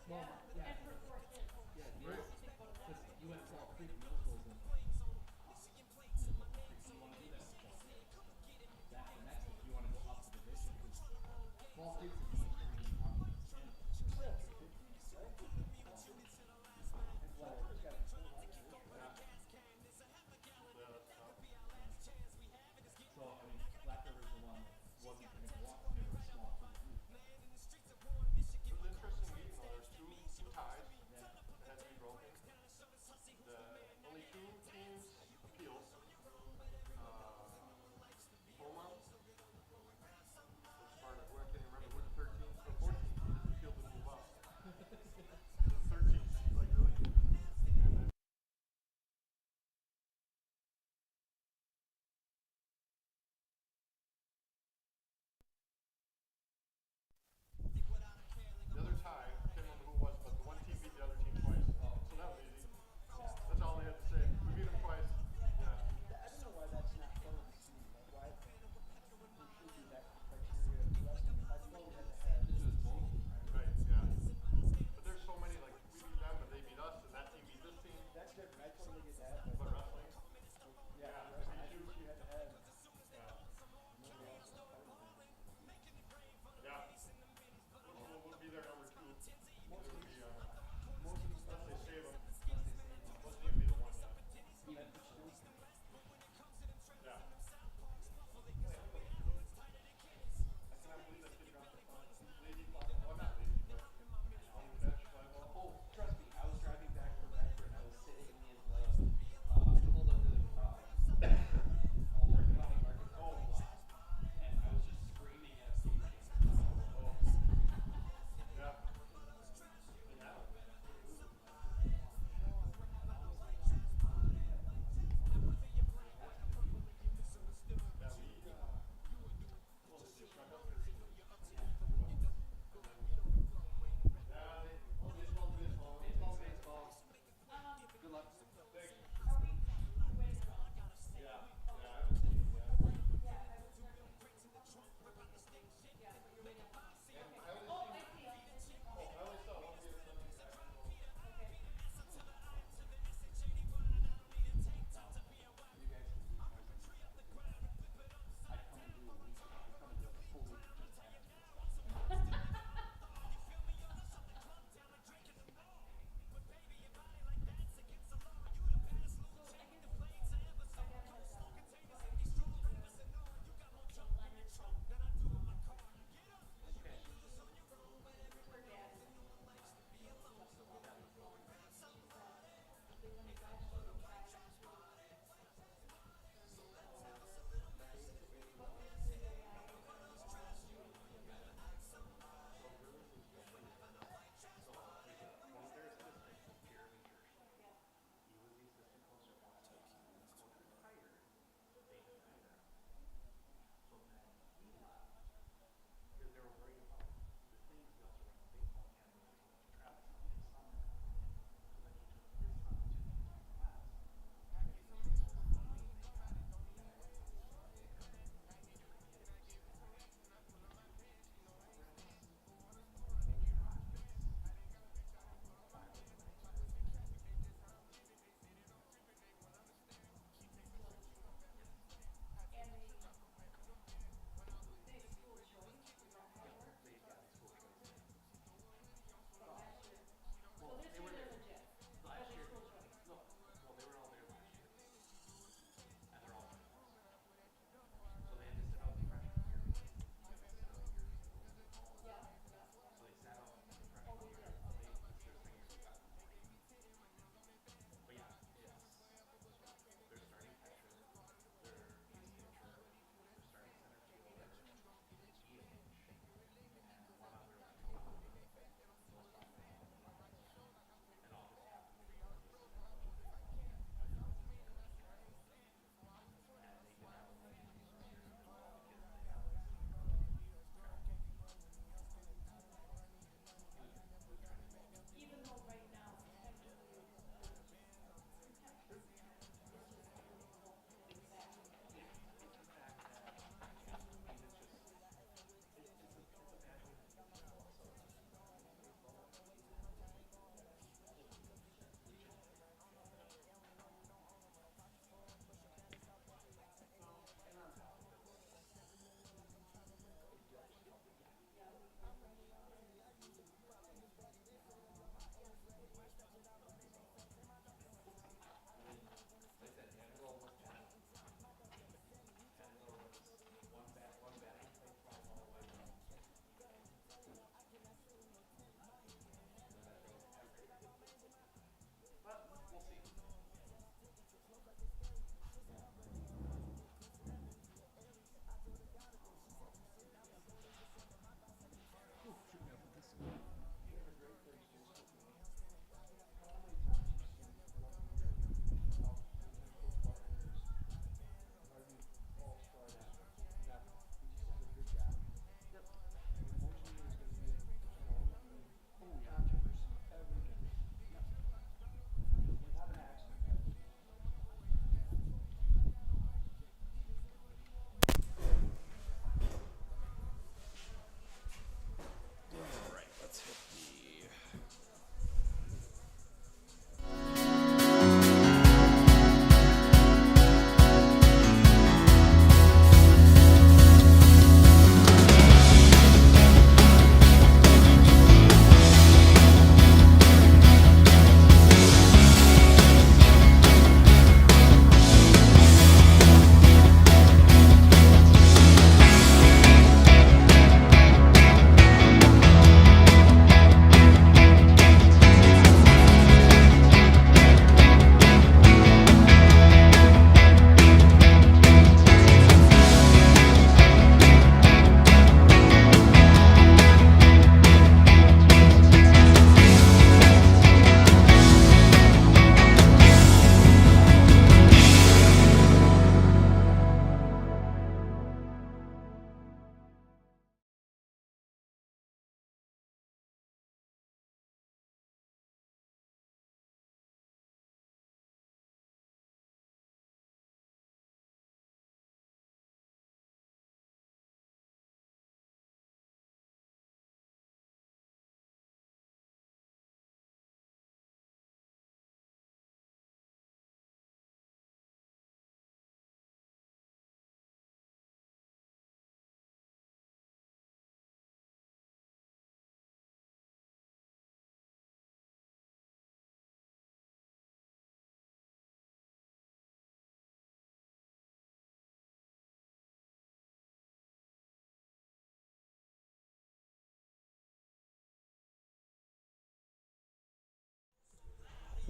Well, yeah. And for kids. Yeah, Right. because you went to all Creek middle schools and middle Creek, so you want to do that with Fall Creek. That's the next step. You want to go up the division because Fall Creek's a D3 hockey champion. Yeah, it's a big team, right? Well, And so Flatbush's got a full hockey district, right? Yeah. Yeah, that's tough. yeah. So I mean, Black River's the one that wasn't going to go up. They were a small team too. It was an interesting meeting though. There's two ties Yeah. that had to be broken. The only two teams appealed. Homa, which part of, I can't even remember who the 13th or 14th team just appealed to move up. The 13th, like really. And then the other tie, I can't remember who it was, but the one team beat the other team twice. Oh, So that was easy. yeah. That's all they had to say. We beat them twice. Yeah. I don't know why that's not part of the scene. Like, why there should be that criteria in wrestling. If I can go head to head. This was both, right? Right, yeah. But there's so many, like, we beat them, but they beat us, and that team beat this team. That's different. I totally get that. But wrestling, Yeah, yeah, wrestling, I beat think you. you head to head. Yeah. Nobody else is part of it. Yeah. We'll be there number two. Most It of would these, be, most of these unless stuff they save them. Unless they say no. Wasn't even be the one yet. Even Memphis too. Yeah. I cannot believe that kid dropped the lady fly ball. Well, not lady, but on the catch fly ball. Oh, trust me, I was driving back from Redford. I was sitting in the I pulled up to the Old County Market parking lot, and I was just screaming at stage. Oh. Yeah.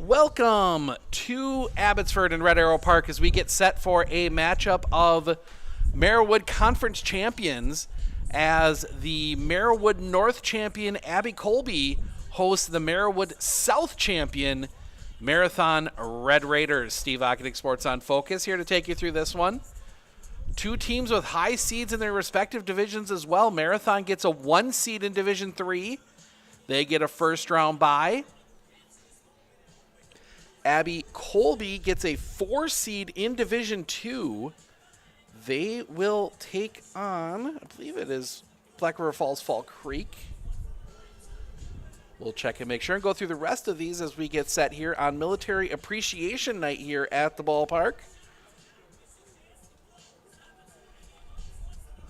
Welcome to Abbotsford and Red Arrow Park as we get set for a matchup of Marawood Conference champions as the Marawood North champion Abby Colby hosts the Marawood South champion Marathon Red Raiders. Steve Ockenick, Sports on Focus, here to take you through this one. Two teams with high seeds in their respective divisions as well. Marathon gets a 1 seed in Division 3. They get a first round bye. Abby Colby gets a 4 seed in Division 2. They will take on, I believe it is Black River Falls Fall Creek. We'll check and make sure and go through the rest of these as we get set here on Military Appreciation Night here at the ballpark.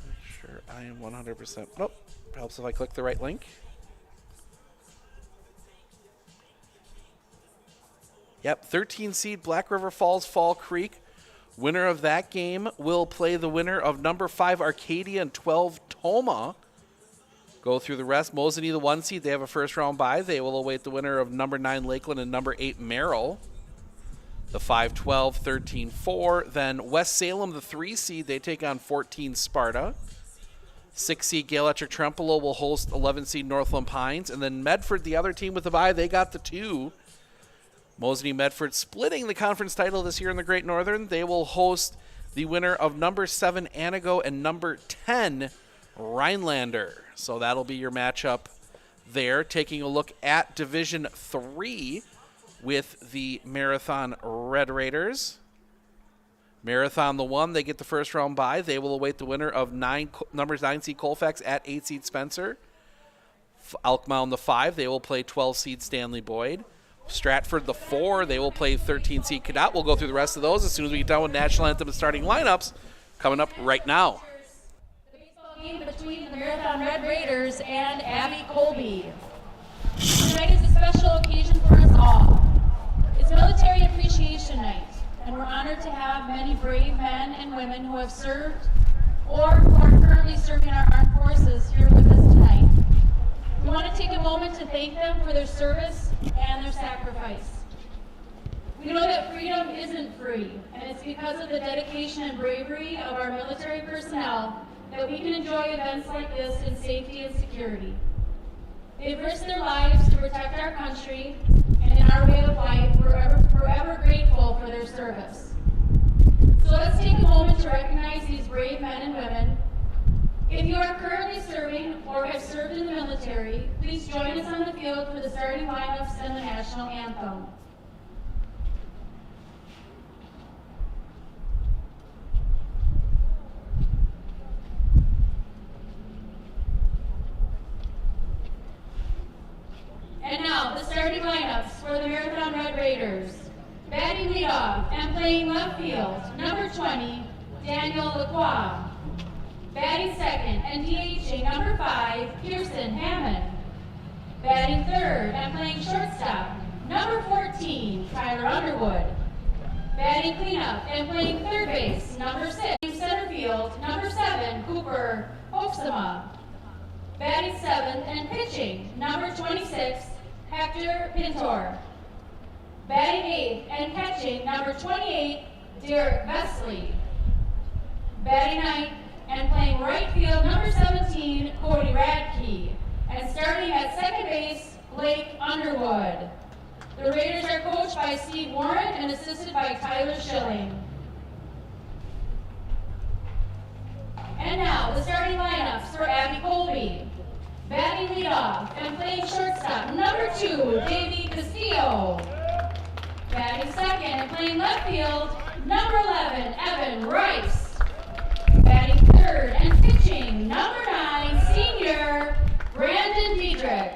Make sure I am 100%. Nope. Helps if I click the right link. Yep, 13 seed Black River Falls Fall Creek. Winner of that game will play the winner of number 5 Arcadia and 12 Toma. Go through the rest. Mosinee, the 1 seed, they have a first round bye. They will await the winner of number 9 Lakeland and number 8 Merrill. The 5-12, 13-4. Then West Salem, the 3 seed, they take on 14 Sparta. 6 seed Gale Electric Trempealeau will host 11 seed Northland Pines. And then Medford, the other team with the bye, they got the 2. Mosinee Medford splitting the conference title this year in the Great Northern. They will host the winner of number 7 Anago and number 10 Rhinelander. So that'll be your matchup there. Taking a look at Division 3 with the Marathon Red Raiders. Marathon the 1, they get the first round bye. They will await the winner of numbers 9 seed Colfax at 8 seed Spencer. Elk Mound the 5, they will play 12 seed Stanley Boyd. Stratford the 4, they will play 13 seed Cadet. We'll go through the rest of those as soon as we get done with national anthem and starting lineups coming up right now. The baseball game between the Marathon Red Raiders and Abby Colby. Tonight is a special occasion for us all. It's Military Appreciation Night, and we're honored to have many brave men and women who have served or who are currently serving our armed forces here with us tonight. We want to take a moment to thank them for their service and their sacrifice. We know that freedom isn't free, and it's because of the dedication and bravery of our military personnel that we can enjoy events like this in safety and security. They've risked their lives to protect our country, and in our way of life, we're forever grateful for their service. So let's take a moment to recognize these brave men and women. If you are currently serving or have served in the military, please join us on the field for the starting lineups and the national anthem. And now, the starting lineups for the Marathon Red Raiders. Batting leadoff and playing left field, number 20, Daniel Lacroix. Batting second and DHing number 5, Pearson Hammond. Batting third and playing shortstop, number 14, Tyler Underwood. Batting cleanup and playing third base, number 6, center field, number 7, Cooper Hoeksema. Batting seventh and pitching, number 26, Hector Pintor. Batting eighth and catching, number 28, Derek Vesley. Batting ninth and playing right field, number 17, Cody Radke. And starting at second base, Blake Underwood. The Raiders are coached by Steve Warren and assisted by Tyler Schilling. And now, the starting lineups for Abby Colby. Batting leadoff and playing shortstop, number 2, Davey Castillo. Batting second and playing left field, number 11, Evan Rice. Batting third and pitching, number 9, senior Brandon Diedrich.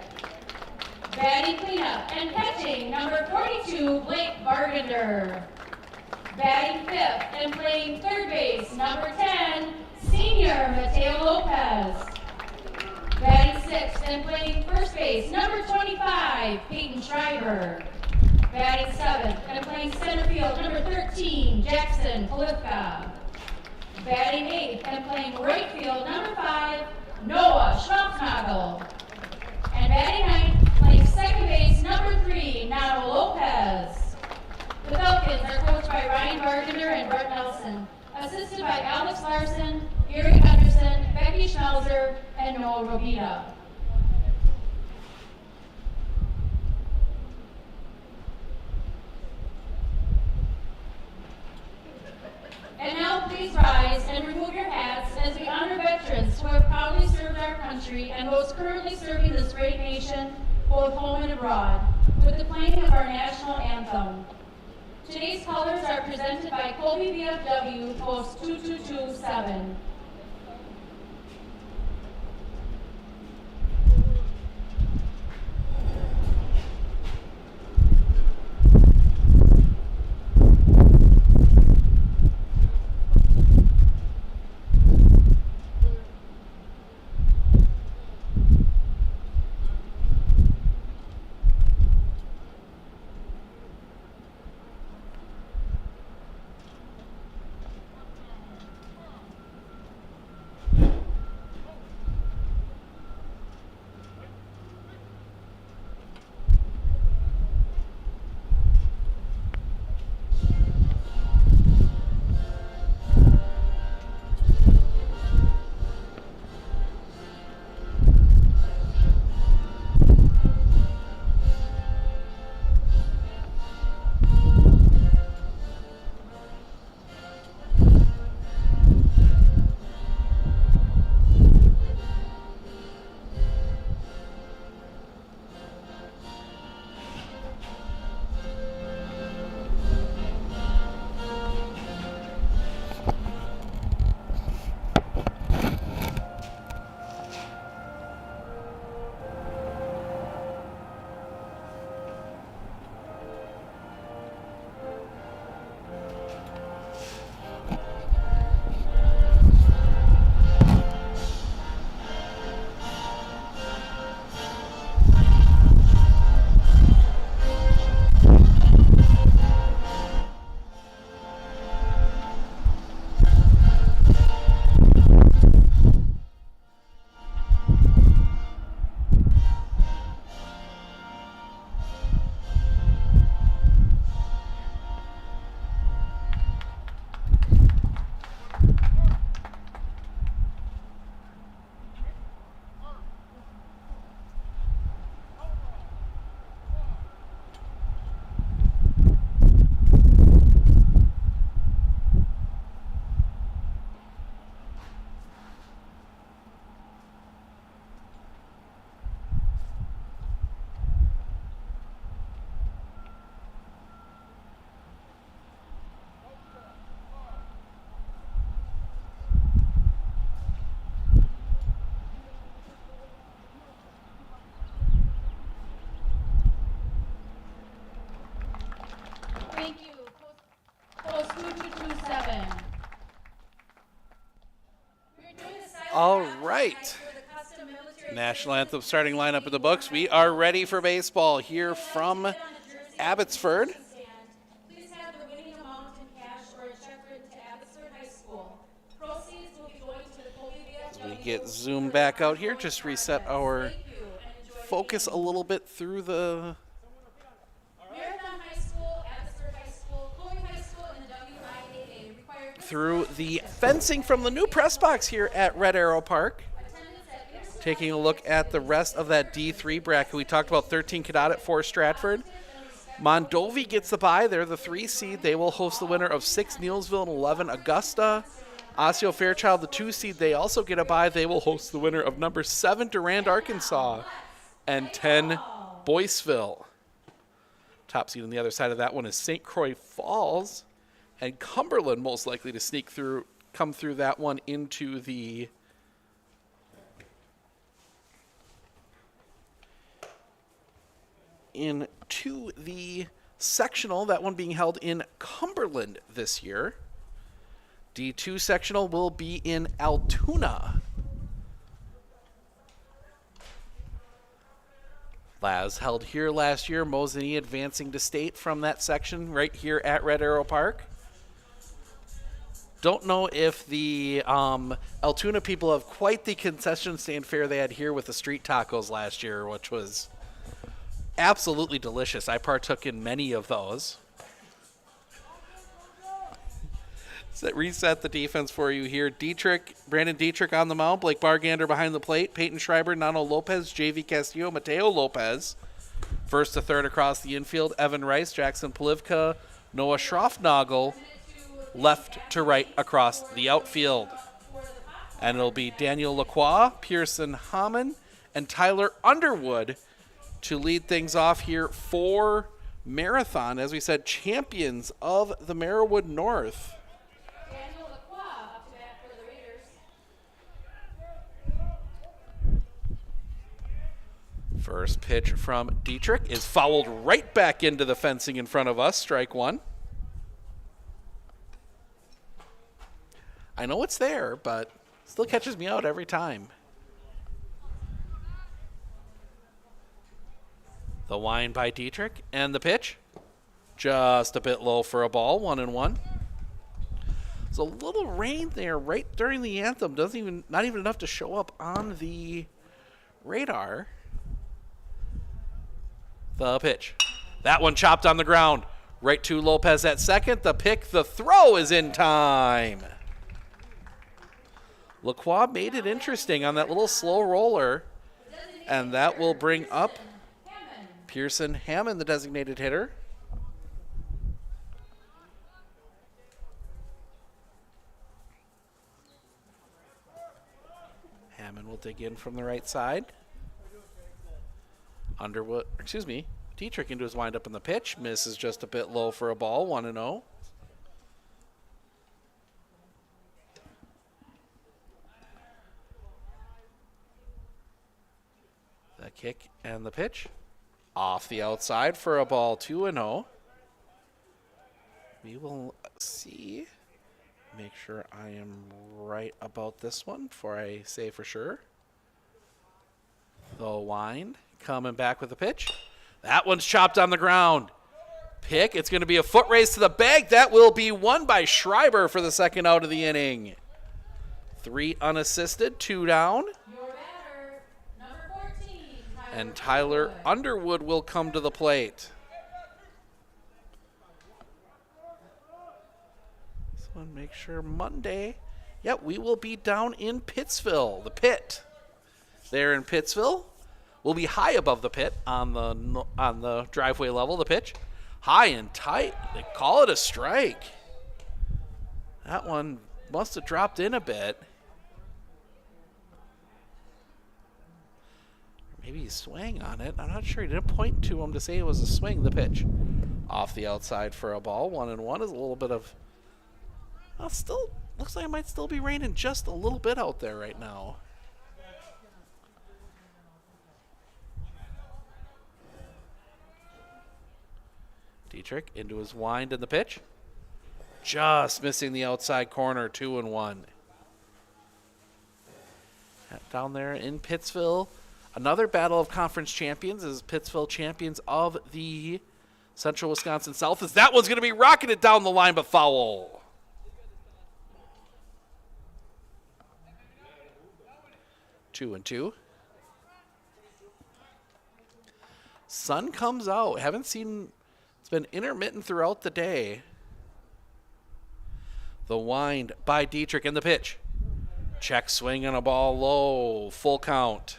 Batting cleanup and catching, number 42, Blake Bargender. Batting fifth and playing third base, number 10, senior Mateo Lopez. Batting sixth and playing first base, number 25, Peyton Schreiber. Batting seventh and playing center field, number 13, Jackson Polivka. Batting eighth and playing right field, number 5, Noah Schmaltznagel. And batting ninth, playing second base, number 3, Nado Lopez. Ryan Bargender and Brett Nelson. Assisted by Alex Larson, Gary Henderson, Becky Schmelzer, and Noah Robita. And now please rise and remove your hats as we honor veterans who have proudly served our country and those currently serving this great nation, both home and abroad, with the playing of our national anthem. Today's colors are presented by Colby VFW Post 2227. Thank you. Post 2227. All right. National anthem starting lineup in the books. We are ready for baseball here from Abbotsford. Please have the winning amount in cash or a check written to Abbotsford High School. Proceeds will be going to the Colby VFW. As we get zoomed back out here, just reset our focus a little bit through the Marathon High School, Abbotsford High School, Colby High School, and the WIAA require through the fencing from the new press box here at Red Arrow Park. Taking a look at the rest of that D3 bracket. We talked about 13 Cadott at 4 Stratford. Mondovi gets the bye. They're the 3 seed. They will host the winner of 6 Neilsville and 11 Augusta. Osseo Fairchild, the 2 seed, they also get a bye. They will host the winner of number 7 Durand, Arkansas, and 10 Boyceville. Top seed on the other side of that one is St. Croix Falls, and Cumberland most likely to come through that one into the sectional, that one being held in Cumberland this year. D2 sectional will be in Altoona. Laz held here last year. Mosinee advancing to state from that section right here at Red Arrow Park. Don't know if the Altoona people have quite the concession stand fare they had here with the street tacos last year, which was absolutely delicious. I partook in many of those. Reset the defense for you here. Brandon Dietrich on the mound. Blake Bargander behind the plate. Peyton Schreiber, Nano Lopez, JV Castillo, Mateo Lopez. First to third across the infield. Evan Rice, Jackson Polivka, Noah Schroffnagel. Left to right across the outfield. And it'll be Daniel Lacroix, Pearson Hammond, and Tyler Underwood to lead things off here for Marathon. As we said, champions of the Marawood North. Daniel Lacroix up to bat for the Raiders. First pitch from Dietrich is fouled right back into the fencing in front of us. Strike one. I know it's there, but still catches me out every time. The wind by Dietrich and the pitch. Just a bit low for a ball, 1-1. So a little rain there right during the anthem. Not even enough to show up on the radar. The pitch. That one chopped on the ground. Right to Lopez at second. The pick, the throw is in time. Lacroix made it interesting on that little slow roller. And that will bring up Pearson Hammond, the designated hitter. Hammond will dig in from the right side. Dietrich into his windup in the pitch. Misses just a bit low for a ball, 1-0. The kick and the pitch. Off the outside for a ball, 2-0. We will see. Make sure I am right about this one before I say for sure. The wind coming back with a pitch. That one's chopped on the ground. Pick. It's going to be a foot race to the bag. That will be won by Schreiber for the second out of the inning. 3 unassisted, 2 down. Your batter, number 14, And Tyler Underwood will come to the plate. This one, make sure Monday. Yep, we will be down in Pittsville, the pit. There in Pittsville. We'll be high above the pit on the driveway level, the pitch. High and tight. They call it a strike. That one must have dropped in a bit. Maybe he swang on it. I'm not sure. He didn't point to him to say it was a swing, the pitch. Off the outside for a ball. 1-1 is a little bit of... Well, still looks like it might still be raining just a little bit out there right now. Dietrich into his wind in the pitch. Just missing the outside corner, 2-1. Down there in Pittsville, another battle of conference champions is Pittsville champions of the Central Wisconsin South. As that one's going to be rocketed down the line, but foul. Two and two. Sun comes out. Haven't seen... It's been intermittent throughout the day. The wind by Dietrich in the pitch. Check swing on a ball low. Full count.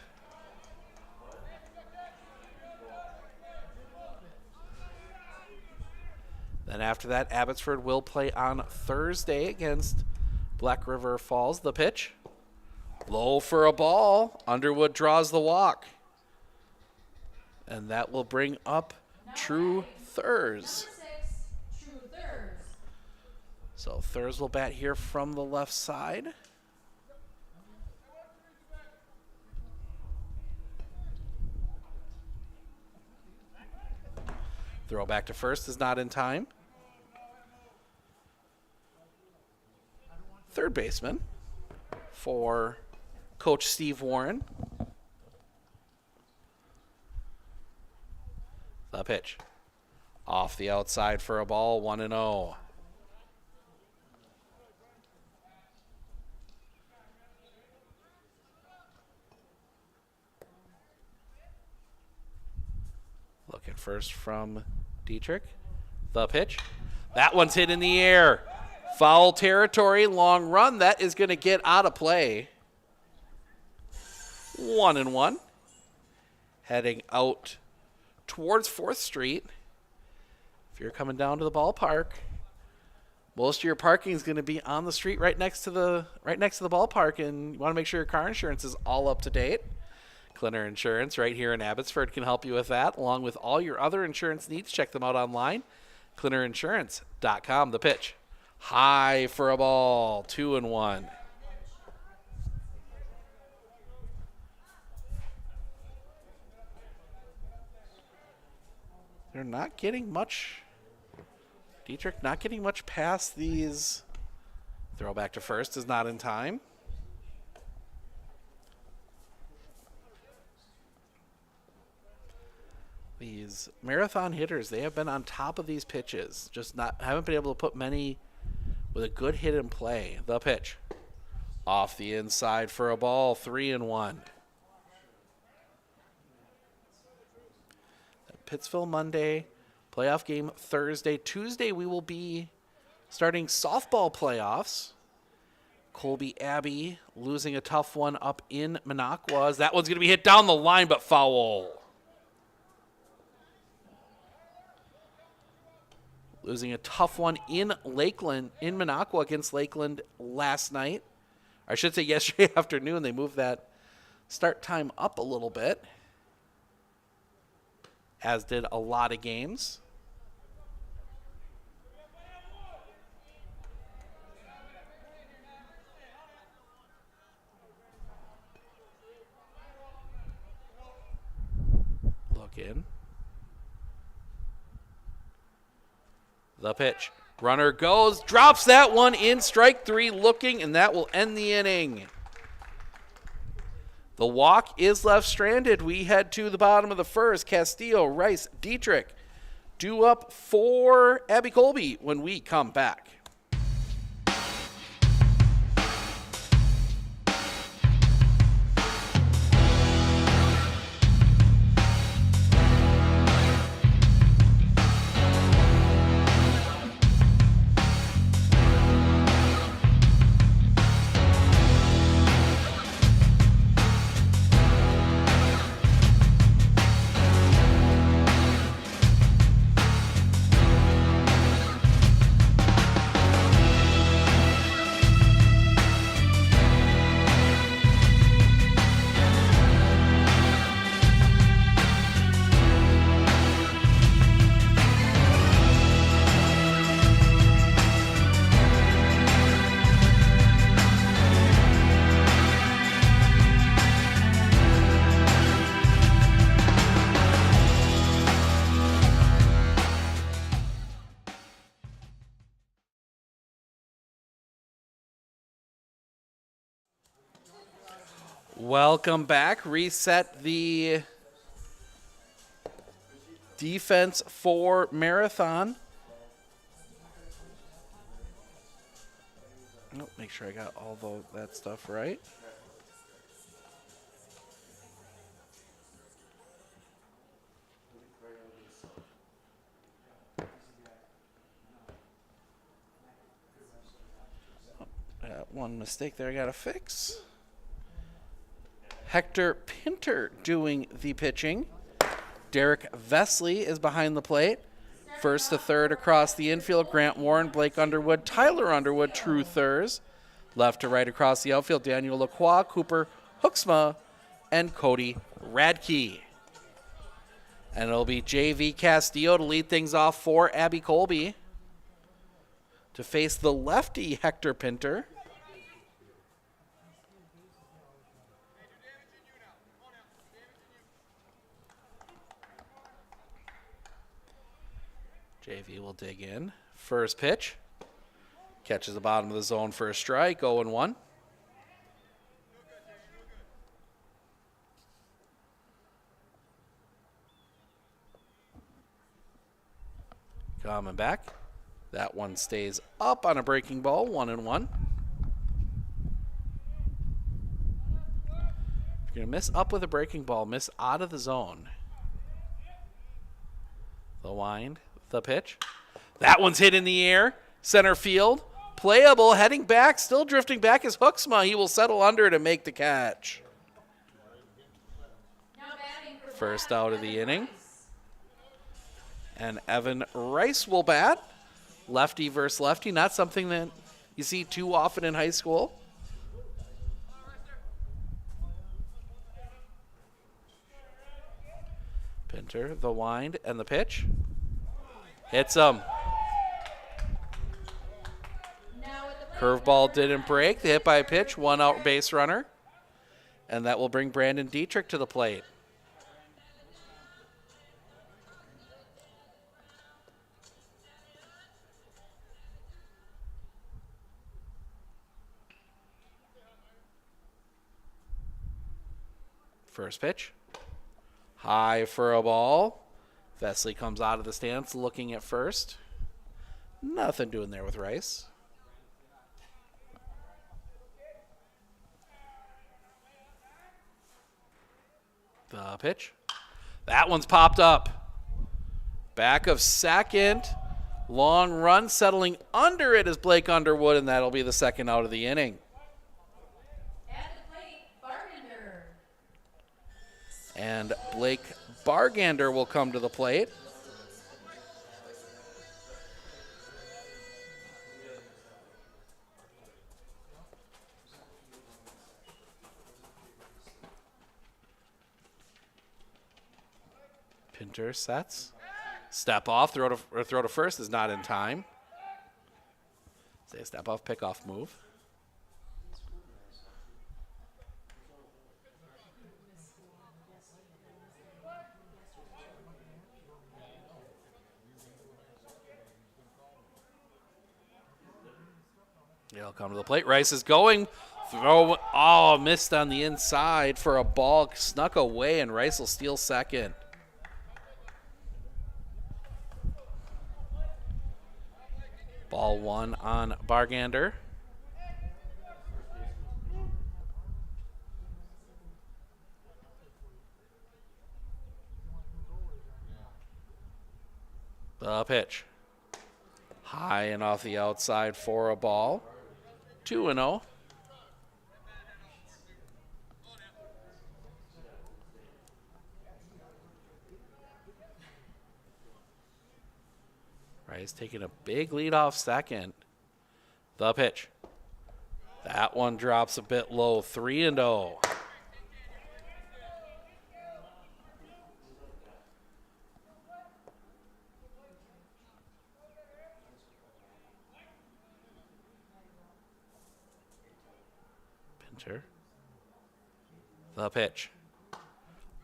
Then after that, Abbotsford will play on Thursday against Black River Falls. The pitch. Low for a ball. Underwood draws the walk. And that will bring up True Thurs. True Thurs. So Thurs will bat here from the left side. Throw back to first is not in time. Third baseman for Coach Steve Warren. The pitch. Off the outside for a ball, 1-0. Looking first from Dietrich. The pitch. That one's hit in the air. Foul territory, long run. That is going to get out of play. 1-1. Heading out towards 4th Street. If you're coming down to the ballpark, most of your parking is going to be on the street right next to the ballpark, and you want to make sure your car insurance is all up to date. Clinner Insurance right here in Abbotsford can help you with that, along with all your other insurance needs. Check them out online, ClinnerInsurance.com. The pitch, high for a ball, 2-1. They're not getting much. Dietrich not getting much past these. Throw back to first is not in time. These marathon hitters, they have been on top of these pitches. Just haven't been able to put many with a good hit in play. The pitch. Off the inside for a ball, 3-1. Pittsville Monday, playoff game Thursday. Tuesday we will be starting softball playoffs. Colby Abbey losing a tough one up in Minocqua. That one's going to be hit down the line, but foul. Losing a tough one in Lakeland, in Minocqua against Lakeland last night. I should say yesterday afternoon. They moved that start time up a little bit, as did a lot of games. Look in. The pitch. Runner goes, drops that one in, strike 3 looking, and that will end the inning. The walk is left stranded. We head to the bottom of the first. Castillo, Rice, Dietrich due up for Abby Colby when we come back. Welcome back. Reset the defense for Marathon. Oh, make sure I got all that stuff right. One mistake there I got to fix. Hector Pinter doing the pitching. Derek Vesley is behind the plate. First to third across the infield, Grant Warren, Blake Underwood, Tyler Underwood, true thirds. Left to right across the outfield, Daniel Lacroix, Cooper Hooksma, and Cody Radke. And it'll be JV Castillo to lead things off for Abby Colby to face the lefty Hector Pinter. JV will dig in. First pitch. Catches the bottom of the zone for a strike. 0-1. Coming back. That one stays up on a breaking ball. 1-1. If you're going to miss up with a breaking ball, miss out of the zone. The wind. The pitch. That one's hit in the air. Center field. playable, heading back, still drifting back is Hooksma. He will settle under to make the catch. Now batting for First Black, out of the Evan inning. Rice. And Evan Rice will bat. Lefty versus lefty, not something that you see too often in high school. Pinter, the wind, and the pitch. Hits him. Now at the plate, Curveball number didn't 9, break. The hit by pitch, 1 out base runner. And that will bring Brandon Dietrich to the plate. First pitch. High for a ball. Vesley comes out of the stance looking at first. Nothing doing there with Rice. The pitch. That one's popped up. Back of second. Long run settling under it is Blake Underwood, and that'll be the second out of the inning. at the plate, Bargander. And Blake Bargander will come to the plate. Pinter sets. Step off, throw to first is not in time. Say a step off, pick off move. He'll come to the plate. Rice is going. Throw. Oh, missed on the inside for a ball. Snuck away, and Rice will steal second. Ball 1 on Bargander. The pitch. High and off the outside for a ball. 2-0. Rice taking a big lead off second. The pitch. That one drops a bit low. 3-0. Pinter. The pitch.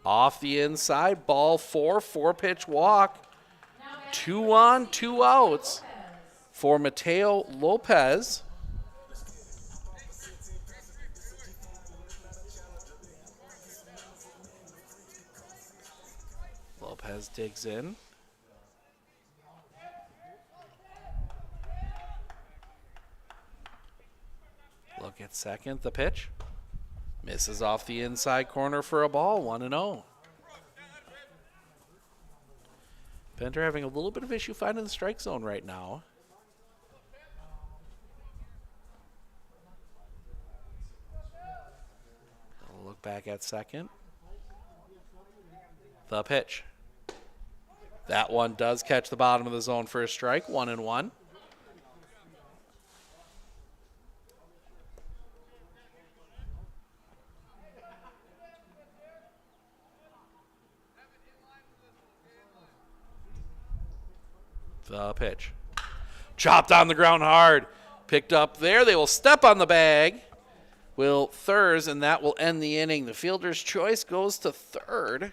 Off the inside. Ball 4. 4-pitch walk. 2 on, 2 outs for Mateo Lopez. Lopez digs in. Look at second, the pitch. Misses off the inside corner for a ball, 1-0. Pinter having a little bit of issue finding the strike zone right now. I'll look back at second. The pitch. That one does catch the bottom of the zone for a strike, 1-1. The pitch. Chopped on the ground hard. Picked up there. They will step on the bag. Will Thurs, and that will end the inning. The fielder's choice goes to third.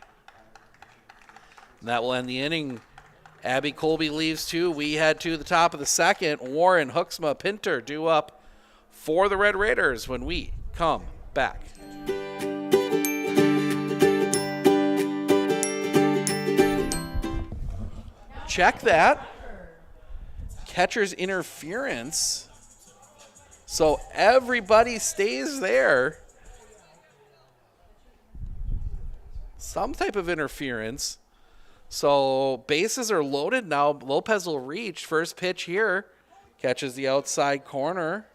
And that will end the inning. Abby Colby leaves too. We head to the top of the second. Warren, Hooksma, Pinter due up for the Red Raiders when we come back. Check that. Catcher's interference. So everybody stays there. Some type of interference. So bases are loaded now. Lopez will reach. First pitch here catches the outside corner.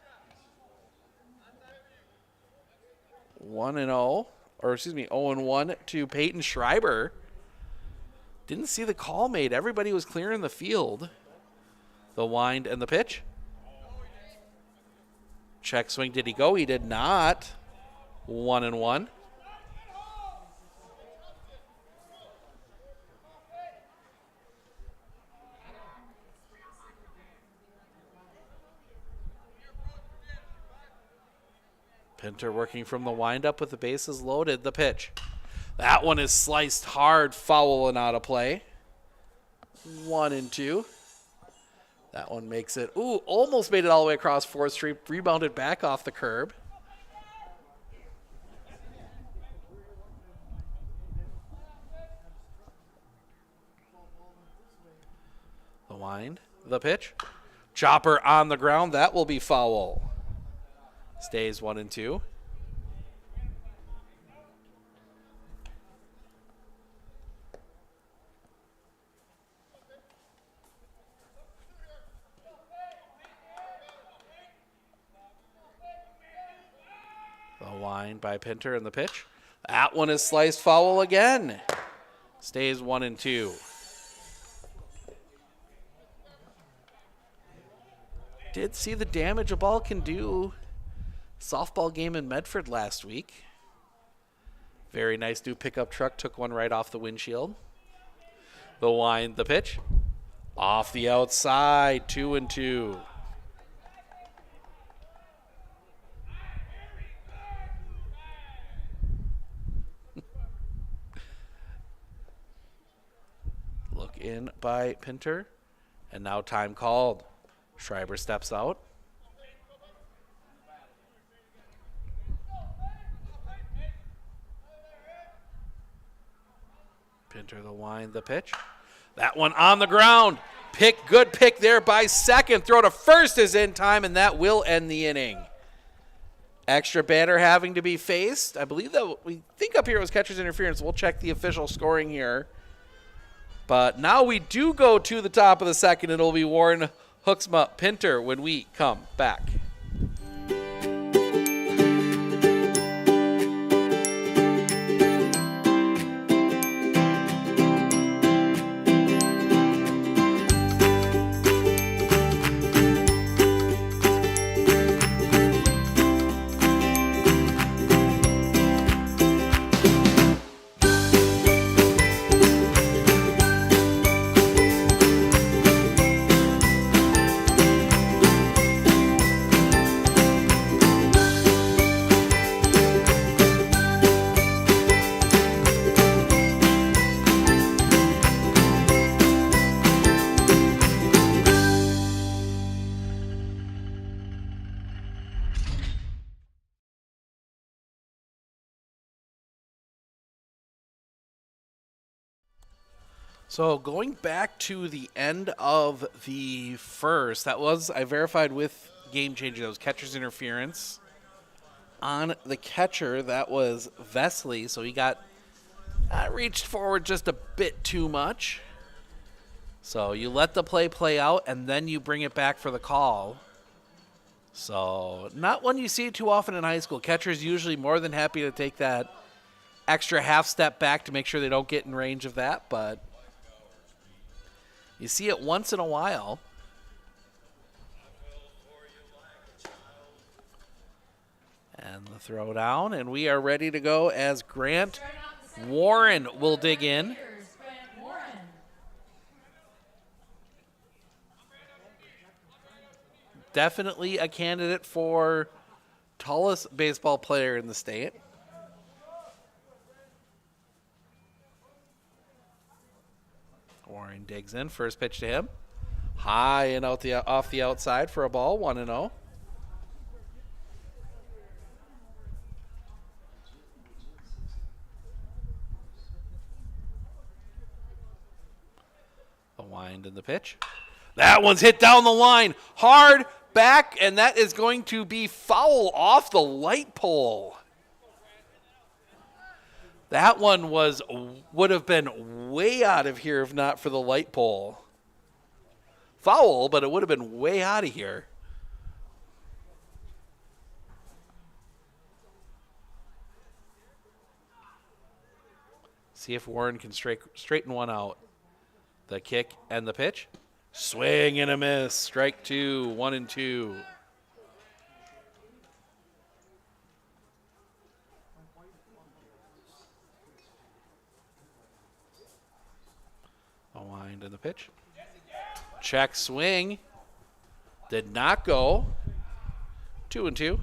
1-0, or excuse me, 0-1 to Peyton Schreiber. Didn't see the call made. Everybody was clearing the field. The wind and the pitch. Check swing. Did he go? He did not. 1-1. Pinter working from the windup with the bases loaded. The pitch. That one is sliced hard, foul and out of play. 1-2. That one makes it, almost made it all the way across 4th Street. Rebounded back off the curb. The wind, the pitch. Chopper on the ground. That will be foul. Stays 1-2. The wind by Pinter and the pitch. That one is sliced foul again. Stays 1-2. Did see the damage a ball can do. Softball game in Medford last week. Very nice new pickup truck. Took one right off the windshield. The wind, the pitch. Off the outside, 2-2. Look in by Pinter. And now time called. Schreiber steps out. Pinter the wind, the pitch. That one on the ground. Good pick there by second. Throw to first is in time, and that will end the inning. Extra batter having to be faced. I believe that we think up here it was catcher's interference. We'll check the official scoring here. But now we do go to the top of the second. It'll be Warren Hooksma Pinter when we come back. So going back to the end of the first, that was, I verified with Game Changer, that was catcher's interference. On the catcher, that was Vesley, so he got reached forward just a bit too much. So you let the play out, and then you bring it back for the call. So not one you see too often in high school. Catcher's usually more than happy to take that extra half step back to make sure they don't get in range of that, but you see it once in a while. And the throw down, and we are ready to go as Grant Warren will dig in. Definitely a candidate for tallest baseball player in the state. Warren digs in. First pitch to him. High and off the outside for a ball. 1-0. A wind in the pitch. That one's hit down the line. Hard back, and that is going to be foul off the light pole. That one would have been way out of here if not for the light pole. Foul, but it would have been way out of here. See if Warren can straighten one out. The kick and the pitch. Swing and a miss. Strike 2, 1-2. A wind and the pitch. Check swing. Did not go. 2-2.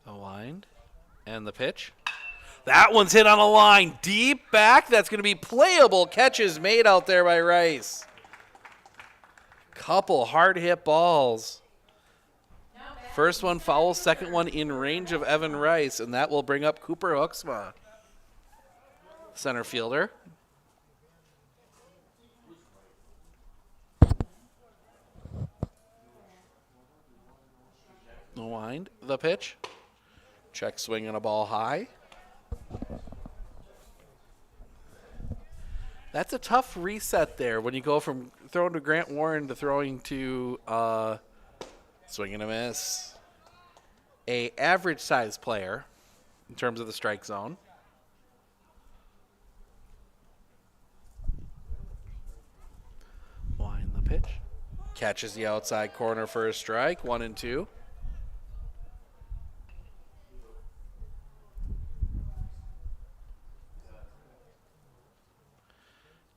A wind and the pitch. That one's hit on a line. Deep back. That's going to be playable. Catches made out there by Rice. Couple hard hit balls. First one foul, second one in range of Evan Rice, and that will bring up Cooper Hooksma, center fielder. No wind. The pitch. Check swing and a ball high. That's a tough reset there when you go from throwing to Grant Warren to throwing to swing and a miss. A average size player in terms of the strike zone. Wind the pitch. Catches the outside corner for a strike. 1-2.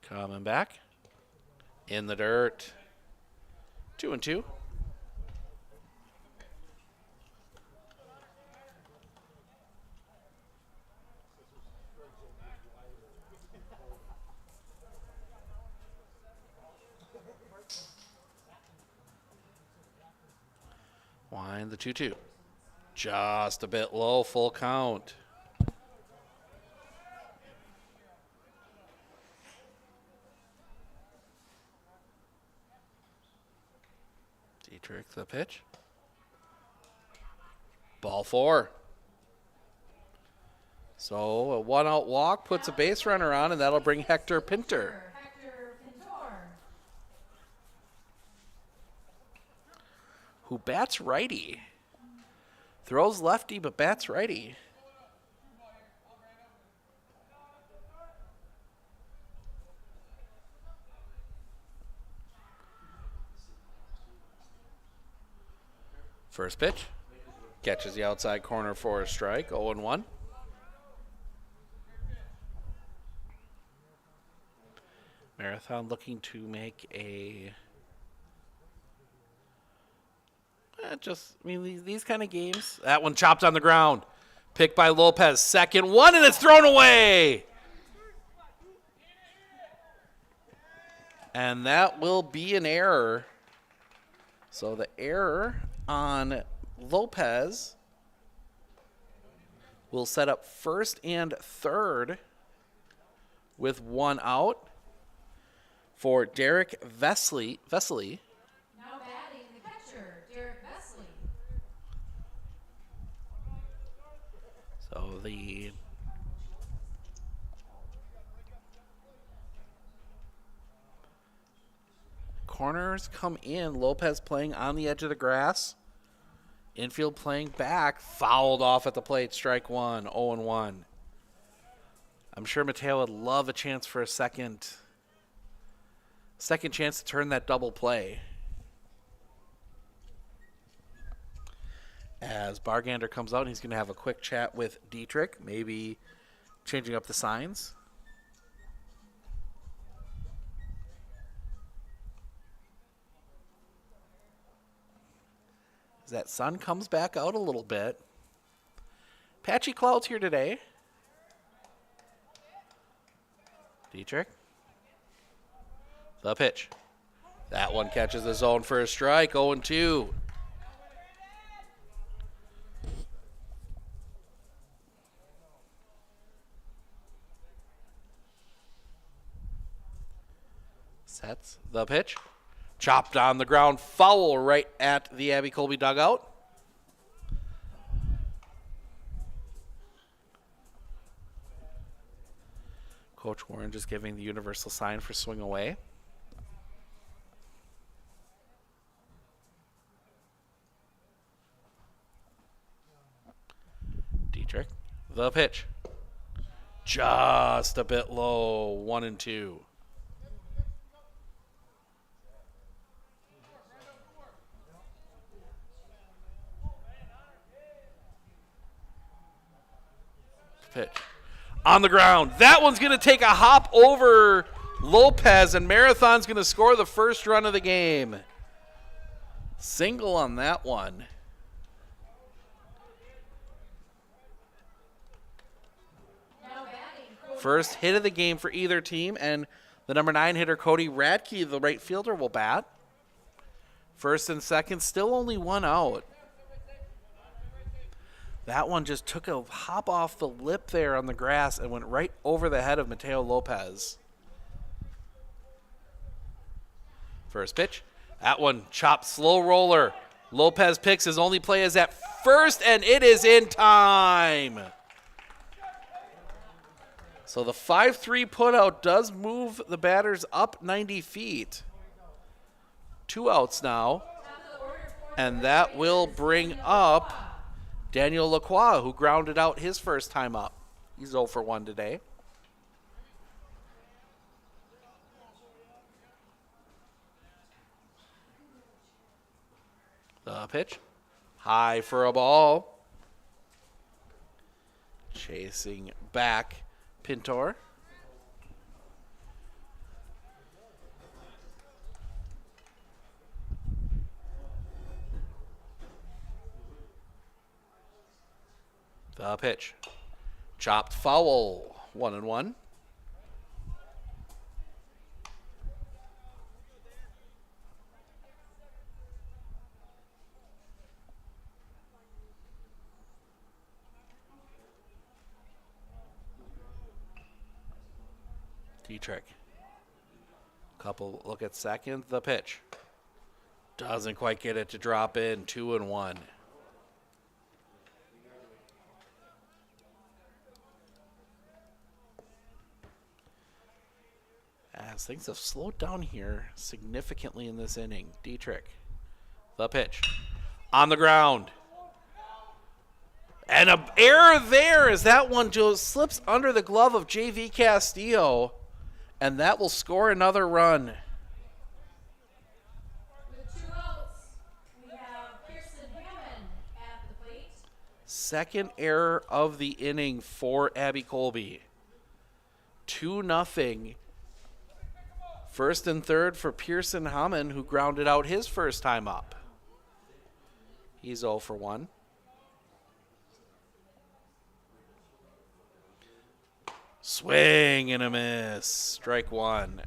Coming back. In the dirt. 2-2. Wind the 2-2. Just a bit low, full count. Dietrich the pitch. Ball 4. So a 1-out walk puts a base runner on, and that'll bring Hector Pinter. Who bats righty. Throws lefty, but bats righty. First pitch. Catches the outside corner for a strike. 0-1. Marathon looking to make a... these kind of games. That one chopped on the ground. Picked by Lopez. Second one, and it's thrown away. And that will be an error. So the error on Lopez will set up first and third with 1 out for Derek Vesely. Now batting the catcher, Derek Vesely. So the corners come in. Lopez playing on the edge of the grass. Infield playing back. Fouled off at the plate. Strike 1. 0-1. I'm sure Mateo would love a chance for a second chance to turn that double play. As Bargander comes out, he's going to have a quick chat with Dietrich, maybe changing up the signs. As that sun comes back out a little bit. Patchy clouds here today. Dietrich. The pitch. That one catches the zone for a strike. 0-2. Sets the pitch. Chopped on the ground, foul right at the Abby Colby dugout. Coach Warren just giving the universal sign for swing away. Dietrich, the pitch. Just a bit low, 1-2. Pitch. On the ground. That one's going to take a hop over Lopez, and Marathon's going to score the first run of the game. Single on that one. First hit of the game for either team, and the number 9 hitter, Cody Radke, the right fielder, will bat. First and second, still only one out. That one just took a hop off the lip there on the grass and went right over the head of Mateo Lopez. First pitch. That one chopped, slow roller. Lopez picks, his only play is at first, and it is in time. So the 5-3 putout does move the batters up 90 feet. 2 outs now. And that will bring up Daniel Lacroix, who grounded out his first time up. He's 0 for 1 today. The pitch. High for a ball. Chasing back Pintor. The pitch. Chopped foul. 1-1. Dietrich. Couple look at second. The pitch. Doesn't quite get it to drop in. 2-1. As things have slowed down here significantly in this inning. Dietrich. The pitch. On the ground. And an error there as that one just slips under the glove of J.V. Castillo. And that will score another run. With 2 outs, we have Pearson Hammond at the plate. Second error of the inning for Abby Colby. 2-0. First and third for Pearson Hammond, who grounded out his first time up. He's 0 for 1. Swing and a miss. Strike 1.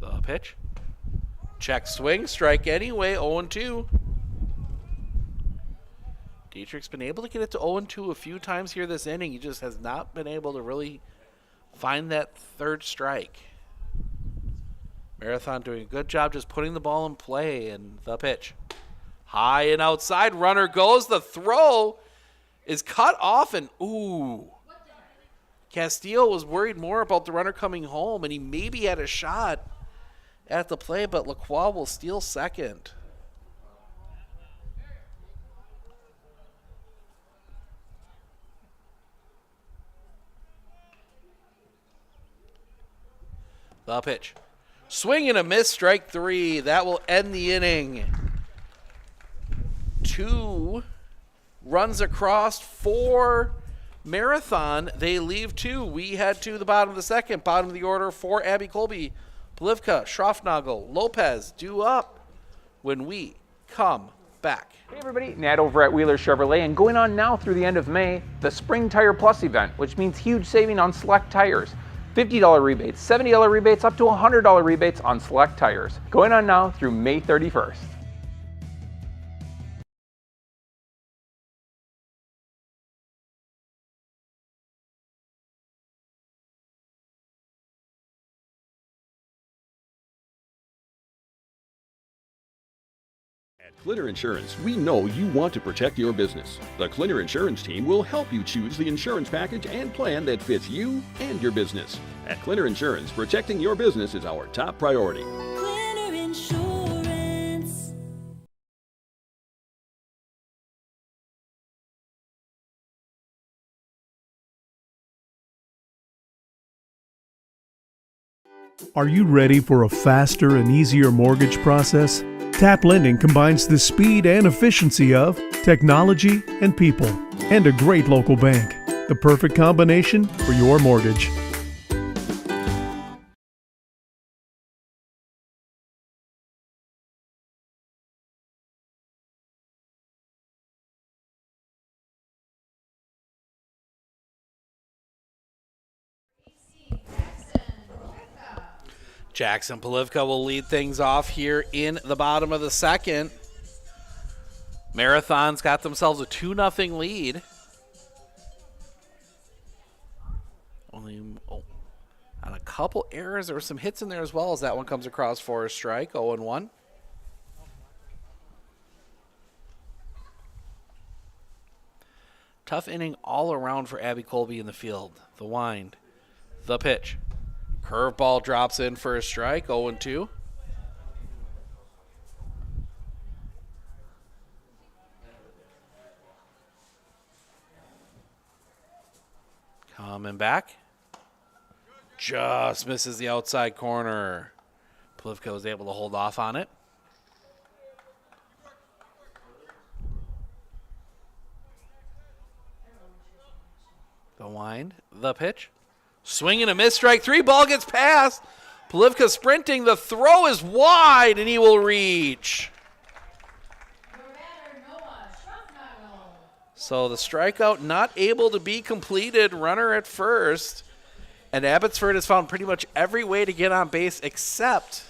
The pitch. Check swing, strike anyway, 0-2. Dietrich's been able to get it to 0-2 a few times here this inning. He just has not been able to really find that third strike. Marathon doing a good job just putting the ball in play, and the pitch. High and outside, runner goes. The throw is cut off, and ooh. Castillo was worried more about the runner coming home, and he maybe had a shot at the play, but Lacroix will steal second. The pitch. Swing and a miss, strike 3. That will end the inning. 2 runs across for Marathon. They leave 2. We head to the bottom of the second. Bottom of the order for Abby Colby. Polivka, Schroffnagel, Lopez due up when we come back. Hey everybody, Nat over at Wheeler Chevrolet, and going on now through the end of May, the Spring Tire Plus event, which means huge saving on select tires. $50 rebates, $70 rebates, up to $100 rebates on select tires. Going on now through May 31st. At Clinner Insurance, we know you want to protect your business. The Clinner Insurance team will help you choose the insurance package and plan that fits you and your business. At Clinner Insurance, protecting your business is our top priority. Clinner Insurance. Are you ready for a faster and easier mortgage process? Tap Lending combines the speed and efficiency of technology and people, and a great local bank. The perfect combination for your mortgage. Jackson Polivka will lead things off here in the bottom of the second. Marathon's got themselves a 2-0 lead. Only on a couple errors. There were some hits in there as well as that one comes across for a strike. 0-1. Tough inning all around for Abby Colby in the field. The wind. The pitch. Curveball drops in for a strike. 0-2. Coming back. Just misses the outside corner. Polivka was able to hold off on it. The wind. The pitch. Swing and a miss, strike 3. Ball gets past. Polivka sprinting. The throw is wide, and he will reach. So the strikeout not able to be completed. Runner at first. And Abbotsford has found pretty much every way to get on base except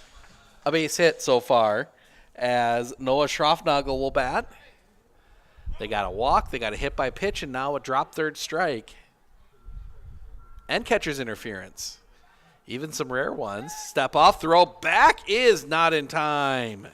a base hit so far, as Noah Schroffnagel will bat. They got a walk, they got a hit by pitch, and now a drop third strike. And catcher's interference. Even some rare ones. Step off, throw back is not in time.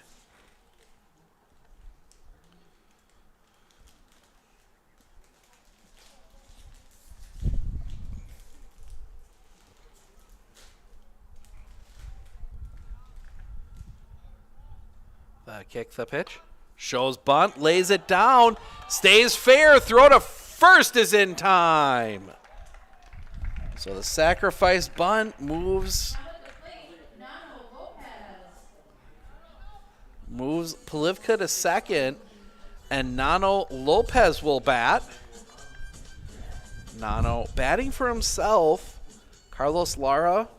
The kick, the pitch. Shows bunt, lays it down, stays fair, throw to first is in time. So the sacrifice bunt moves Polivka to second, and Nano Lopez will bat. Nano batting for himself. Carlos Lara,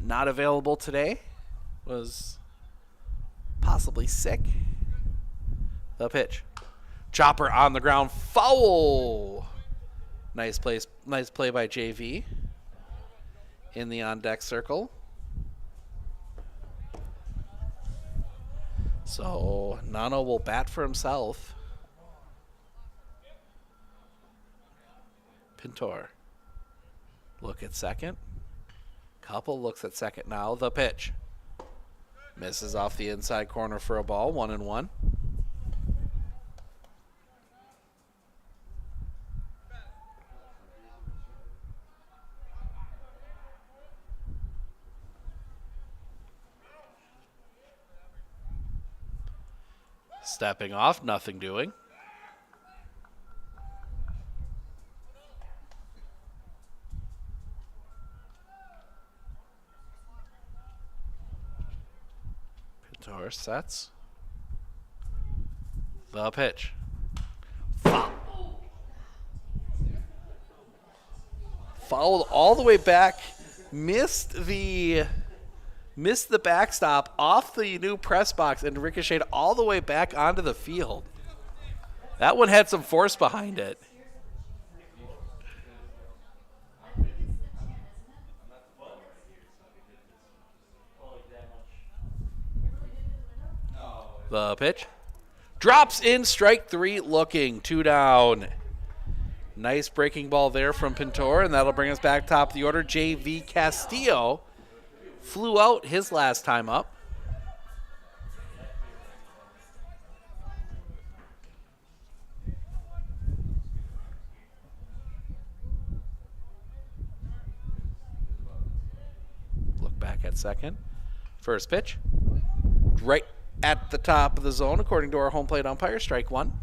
not available today, was possibly sick. The pitch. Chopper on the ground, foul. Nice play by JV in the on-deck circle. So Nano will bat for himself. Pintor. Look at second. Couple looks at second now. The pitch. Misses off the inside corner for a ball. 1-1. Stepping off, nothing doing. Pintor sets. The pitch. Fouled all the way back. Missed the backstop off the new press box and ricocheted all the way back onto the field. That one had some force behind it. The pitch. Drops in, strike 3 looking. 2 down. Nice breaking ball there from Pintor, and that'll bring us back top of the order. JV Castillo flew out his last time up. at second. First pitch. Right at the top of the zone, according to our home plate umpire. Strike one.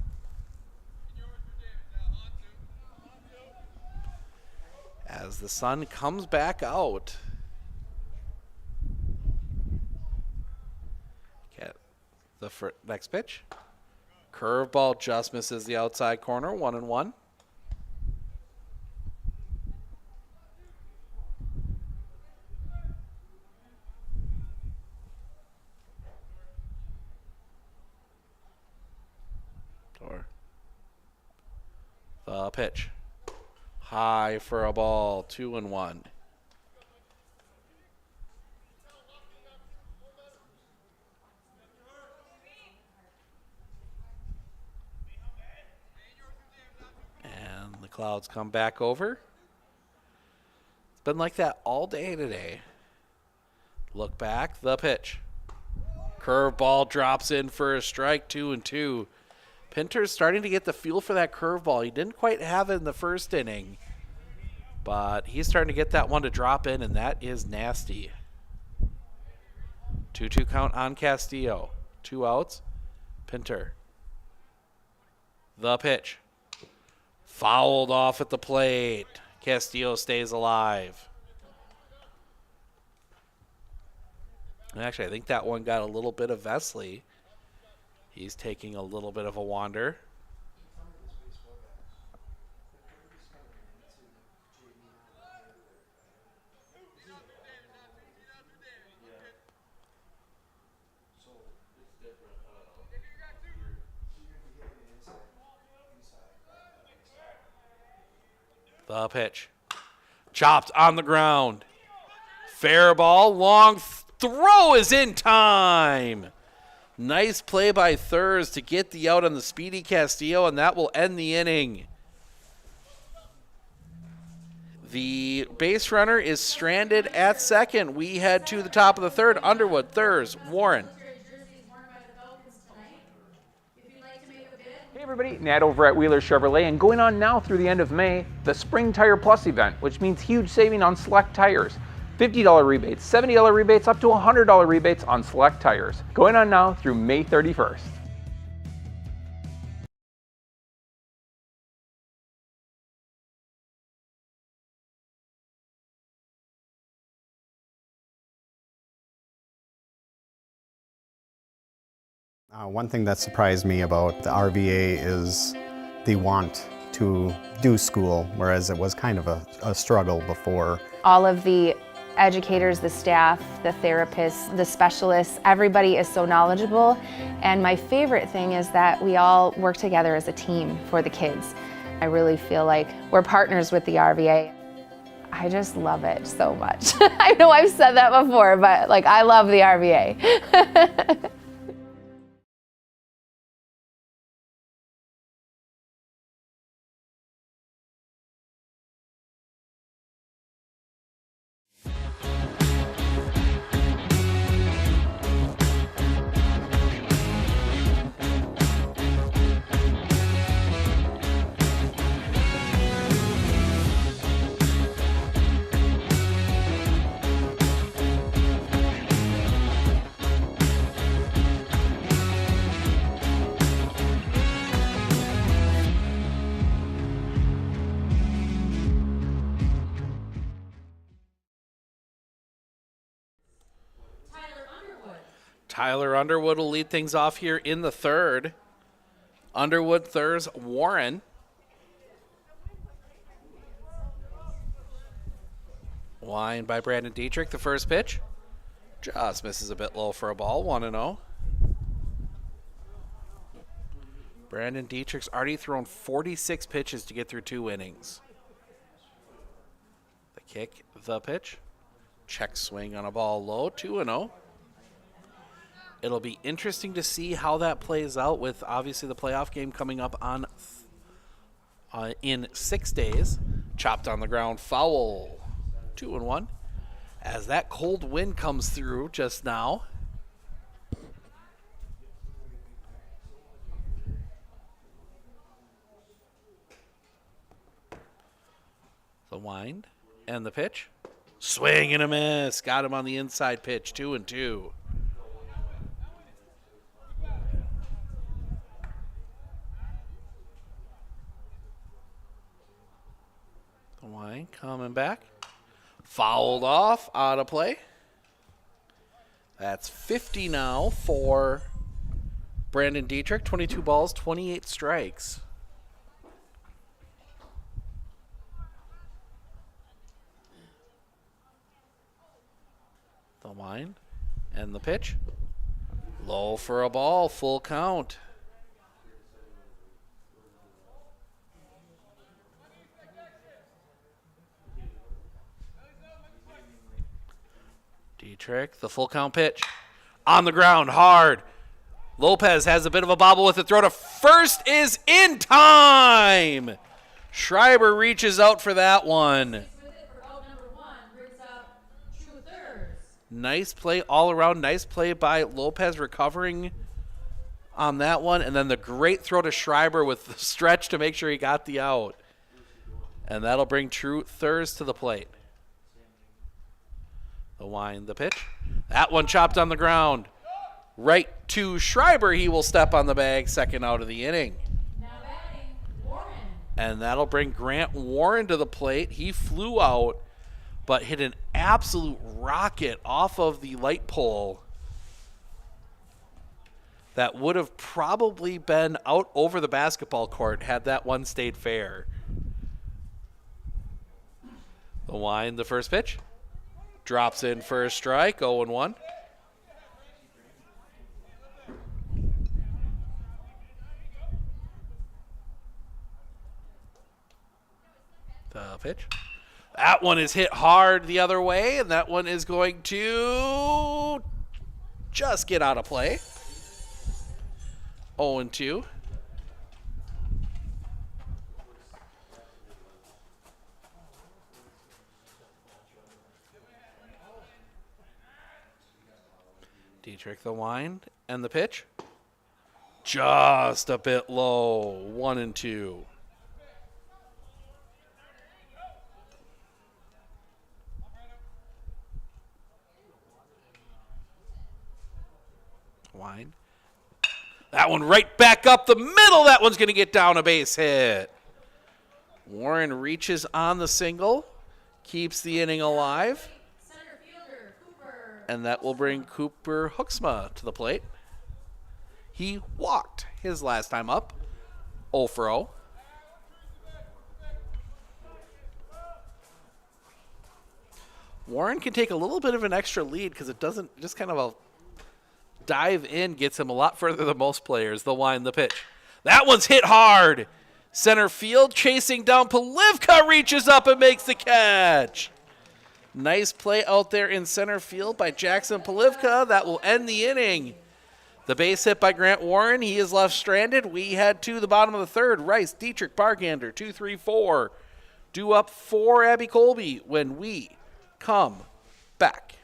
As the sun comes back out. Get the next pitch. Curveball just misses the outside corner. 1-1. The pitch. High for a ball. 2-1. And the clouds come back over. It's been like that all day today. Look back. The pitch. Curveball drops in for a strike. 2-2. Pinter's starting to get the feel for that curveball. He didn't quite have it in the first inning, but he's starting to get that one to drop in, and that is nasty. 2-2 count on Castillo. 2 outs. Pinter. The pitch. Fouled off at the plate. Castillo stays alive. And actually, I think that one got a little bit of Vesley. He's taking a little bit of a wander. The pitch. Chopped on the ground. Fair ball. Long throw is in time. Nice play by Thurs to get the out on the speedy Castillo, and that will end the inning. The base runner is stranded at second. We head to the top of the third. Underwood, Thurs, Warren. Hey everybody, Nat over at Wheeler Chevrolet, and going on now through the end of May, the Spring Tire Plus event, which means huge saving on select tires. $50 rebates, $70 rebates, up to $100 rebates on select tires. Going on now through May 31st. One thing that surprised me about the RVA is the want to do school, whereas it was kind of a struggle before. All of the educators, the staff, the therapists, the specialists, everybody is so knowledgeable. And my favorite thing is that we all work together as a team for the kids. I really feel like we're partners with the RVA. I just love it so much. I know I've said that before, but like I love the RVA. Tyler Underwood will lead things off here in the third. Underwood, Thurs, Warren. Line by Brandon Dietrich, the first pitch. Just misses a bit low for a ball, 1-0. Brandon Dietrich's already thrown 46 pitches to get through 2 innings. The kick, the pitch. Check swing on a ball low, 2-0. It'll be interesting to see how that plays out with obviously the playoff game coming up on in 6 days. Chopped on the ground, foul, 2-1. As that cold wind comes through just now. The wind and the pitch. Swing and a miss. Got him on the inside pitch. 2-2. The Wine coming back. Fouled off. Out of play. That's 50 now for Brandon Dietrich. 22 balls, 28 strikes. The Wine and the pitch. Low for a ball, full count. Dietrich, the full count pitch. On the ground, hard. Lopez has a bit of a bobble with the throw to first, is in time. Schreiber reaches out for that one. Nice play all around. Nice play by Lopez recovering on that one. And then the great throw to Schreiber with the stretch to make sure he got the out. And that'll bring True Thurs to the plate. The Wine, the pitch. That one chopped on the ground. Right to Schreiber. He will step on the bag. Second out of the inning. Now batting, Warren. And that'll bring Grant Warren to the plate. He flew out, but hit an absolute rocket off of the light pole that would have probably been out over the basketball court had that one stayed fair. The Wine, the first pitch. Drops in for a strike, 0-1. The pitch. That one is hit hard the other way, and that one is going to just get out of play. 0-2. Dietrich, the Wine, and the pitch. Just a bit low, 1-2. Wine. That one right back up the middle. That one's going to get down a base hit. Warren reaches on the single, keeps the inning alive. Center fielder, Cooper. And that will bring Cooper Hooksma to the plate. He walked his last time up, 0-0. Warren can take a little bit of an extra lead because it doesn't, just kind of a dive in gets him a lot further than most players. The Wine, the pitch. That one's hit hard. Center field, chasing down. Polivka reaches up and makes the catch. Nice play out there in center field by Jackson Polivka. That will end the inning. The base hit by Grant Warren. He is left stranded. We head to the bottom of the third. Rice, Dietrich, Bargander, 2, 3, 4. Due up for Abby Colby when we come back.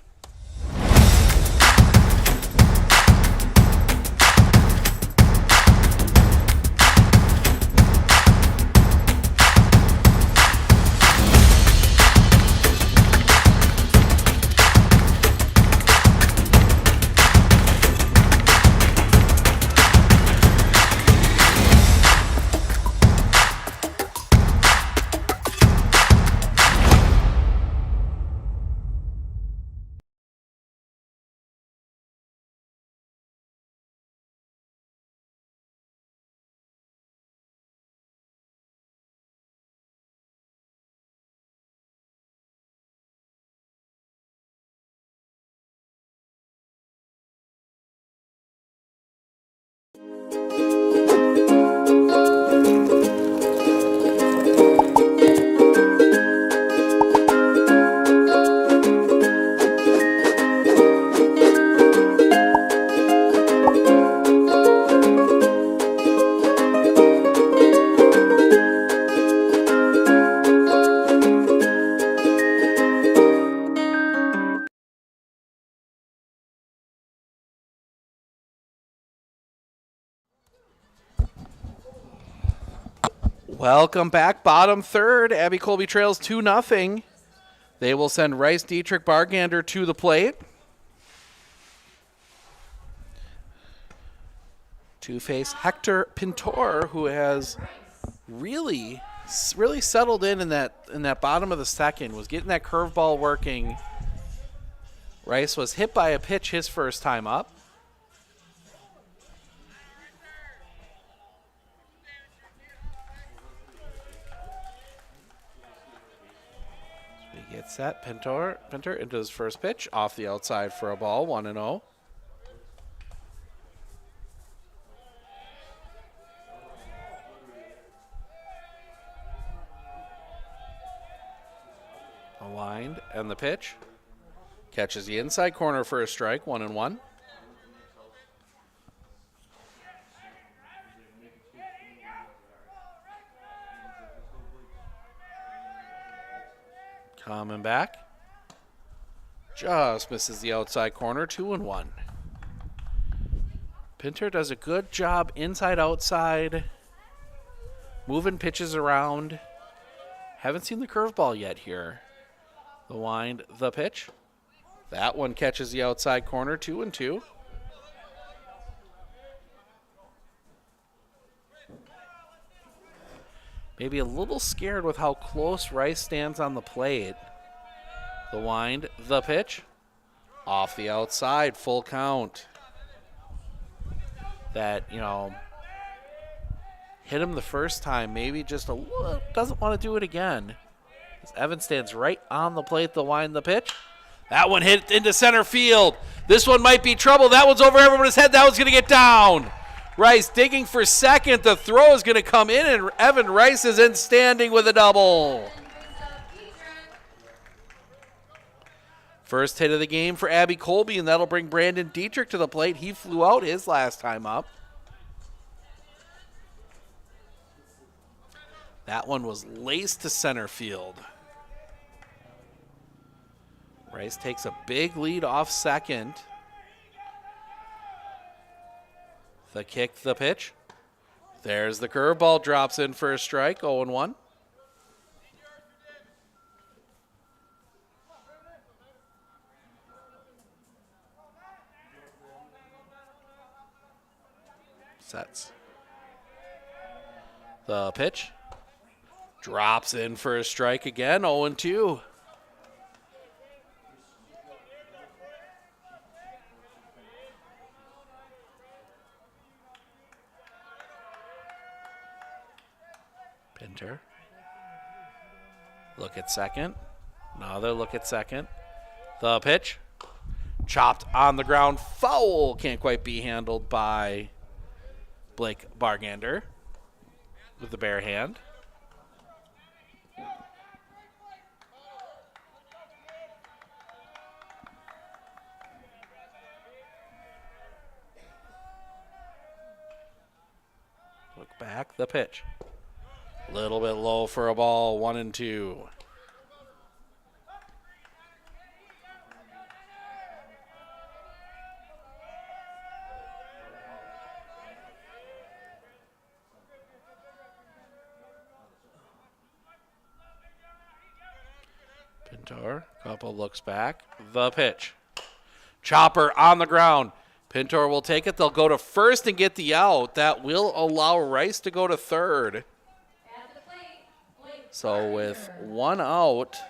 Welcome back. Bottom third. Abby Colby trails 2-0. They will send Rice Dietrich Bargander to the plate. To face Hector Pintor, who has really settled in that bottom of the second, was getting that curveball working. Rice was hit by a pitch his first time up. He gets set. Pintor into his first pitch, off the outside for a ball, 1-0. Aligned, and the pitch. Catches the inside corner for a strike, 1-1. Coming back. Just misses the outside corner, 2-1. Pinter does a good job inside outside, moving pitches around. Haven't seen the curveball yet here. The wind, the pitch. That one catches the outside corner, 2-2. Maybe a little scared with how close Rice stands on the plate. The wind, the pitch. Off the outside, full count. That, hit him the first time, maybe just a little, doesn't want to do it again. As Evan stands right on the plate, the wind, the pitch. That one hit into center field. This one might be trouble. That one's over everyone's head. That one's going to get down. Rice digging for second. The throw is going to come in, and Evan Rice is in standing with a double. First hit of the game for Abby Colby, and that'll bring Brandon Dietrich to the plate. He flew out his last time up. That one was laced to center field. Rice takes a big lead off second. The kick, the pitch. There's the curveball, drops in for a strike, 0-1. Sets. The pitch. Drops in for a strike again, 0-2. Pinter. Look at second. Another look at second. The pitch. Chopped on the ground. Foul. Can't quite be handled by Blake Bargander with the bare hand. Look back. The pitch. A little bit low for a ball, 1-2. Pintor, couple looks back. The pitch. Chopper on the ground. Pintor will take it. They'll go to first and get the out. That will allow Rice to go to third. So with one out,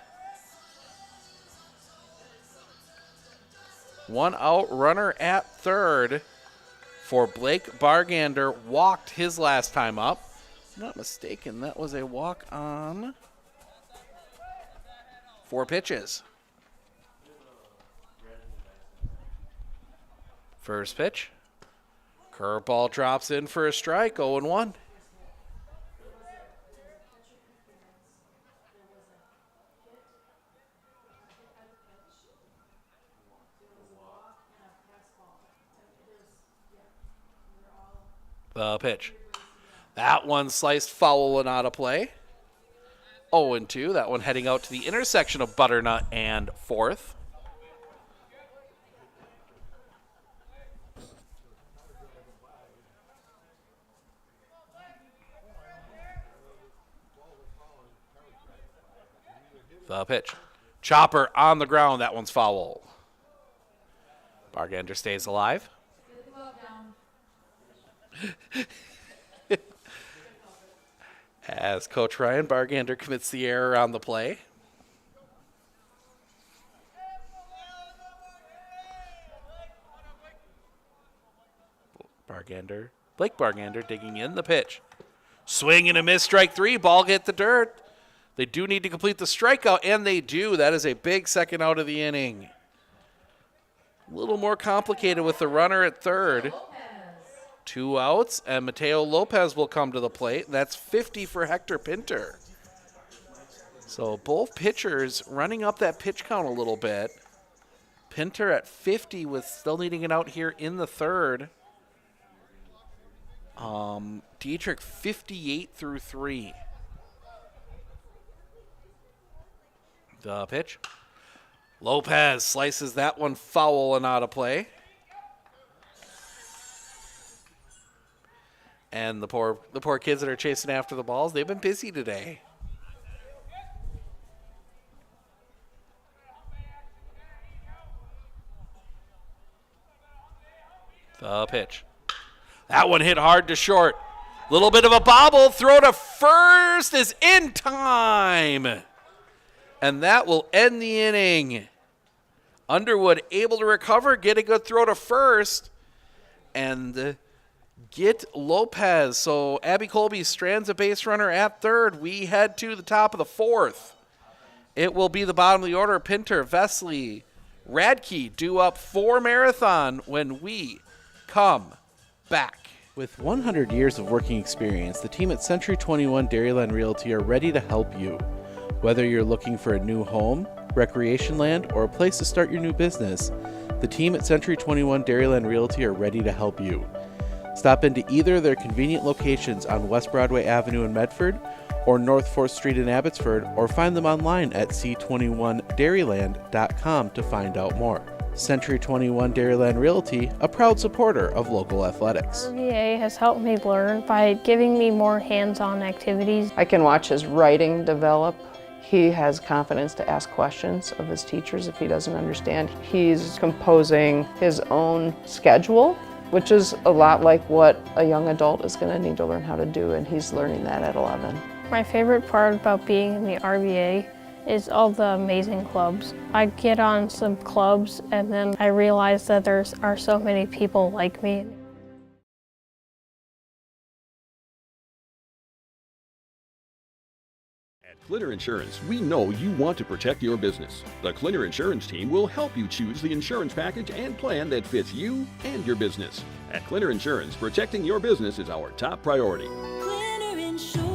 runner at third for Blake Bargander. Walked his last time up. If I'm not mistaken, that was a walk on 4 pitches. First pitch. Curveball drops in for a strike, 0-1. The pitch. That one sliced foul and out of play. 0-2. That one heading out to the intersection of Butternut and 4th. The pitch. Chopper on the ground. That one's foul. Bargander stays alive. As Coach Ryan Bargander commits the error on the play. Blake Bargander digging in the pitch. Swing and a miss, strike three. Ball hit the dirt. They do need to complete the strikeout, and they do. That is a big second out of the inning. A little more complicated with the runner at third. 2 outs, and Mateo Lopez will come to the plate. That's 50 for Hector Pinter. So both pitchers running up that pitch count a little bit. Pinter at 50 with still needing it out here in the third. Dietrich 58 through 3. The pitch. Lopez slices that one foul and out of play. And the poor kids that are chasing after the balls, they've been busy today. The pitch. That one hit hard to short. Little bit of a bobble. Throw to first is in time. And that will end the inning. Underwood able to recover, get a good throw to first, and get Lopez. So Abby Colby strands a base runner at third. We head to the top of the fourth. It will be the bottom of the order. Pinter, Vesley, Radke due up for Marathon when we come back. With 100 years of working experience, the team at Century 21 Dairyland Realty are ready to help you. Whether you're looking for a new home, recreation land, or a place to start your new business, the team at Century 21 Dairyland Realty are ready to help you. Stop into either of their convenient locations on West Broadway Avenue in Medford or North 4th Street in Abbotsford, or find them online at c21dairyland.com to find out more. Century 21 Dairyland Realty, a proud supporter of local athletics. RVA has helped me learn by giving me more hands-on activities. I can watch his writing develop. He has confidence to ask questions of his teachers if he doesn't understand. He's composing his own schedule, which is a lot like what a young adult is going to need to learn how to do, and he's learning that at 11. My favorite part about being in the RVA is all the amazing clubs. I get on some clubs and then I realize that there are so many people like me. At Clinner Insurance, we know you want to protect your business. The Clinner Insurance team will help you choose the insurance package and plan that fits you and your business. At Clinner Insurance, protecting your business is our top priority. Clinner Insurance.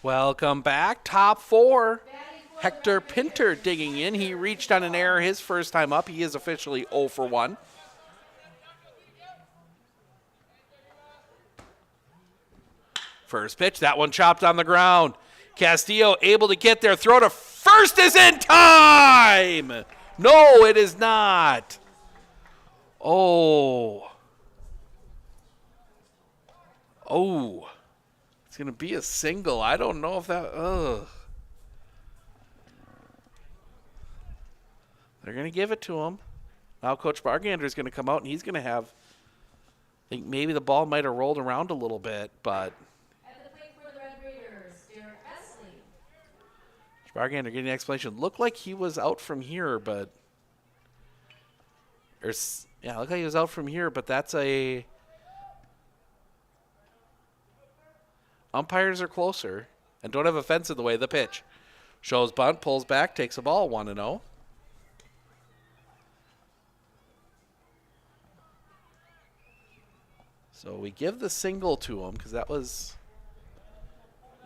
Welcome back. Top four. Hector Pinter digging in. He reached on an error his first time up. He is officially 0 for 1. First pitch, that one chopped on the ground. Castillo able to get there. Throw to first is in time. No, it is not. Oh. It's going to be a single. I don't know if that... They're going to give it to him. Now Coach Bargander is going to come out, and he's going to have... I think maybe the ball might have rolled around a little bit, but... At the plate for the Red Raiders, Derek Esley. Coach Bargander getting an explanation. Looked like he was out from here, but... looked like he was out from here, but that's a... Umpires are closer and don't have a fence in the way. The pitch shows bunt, pulls back, takes a ball, 1-0. So we give the single to him because that was,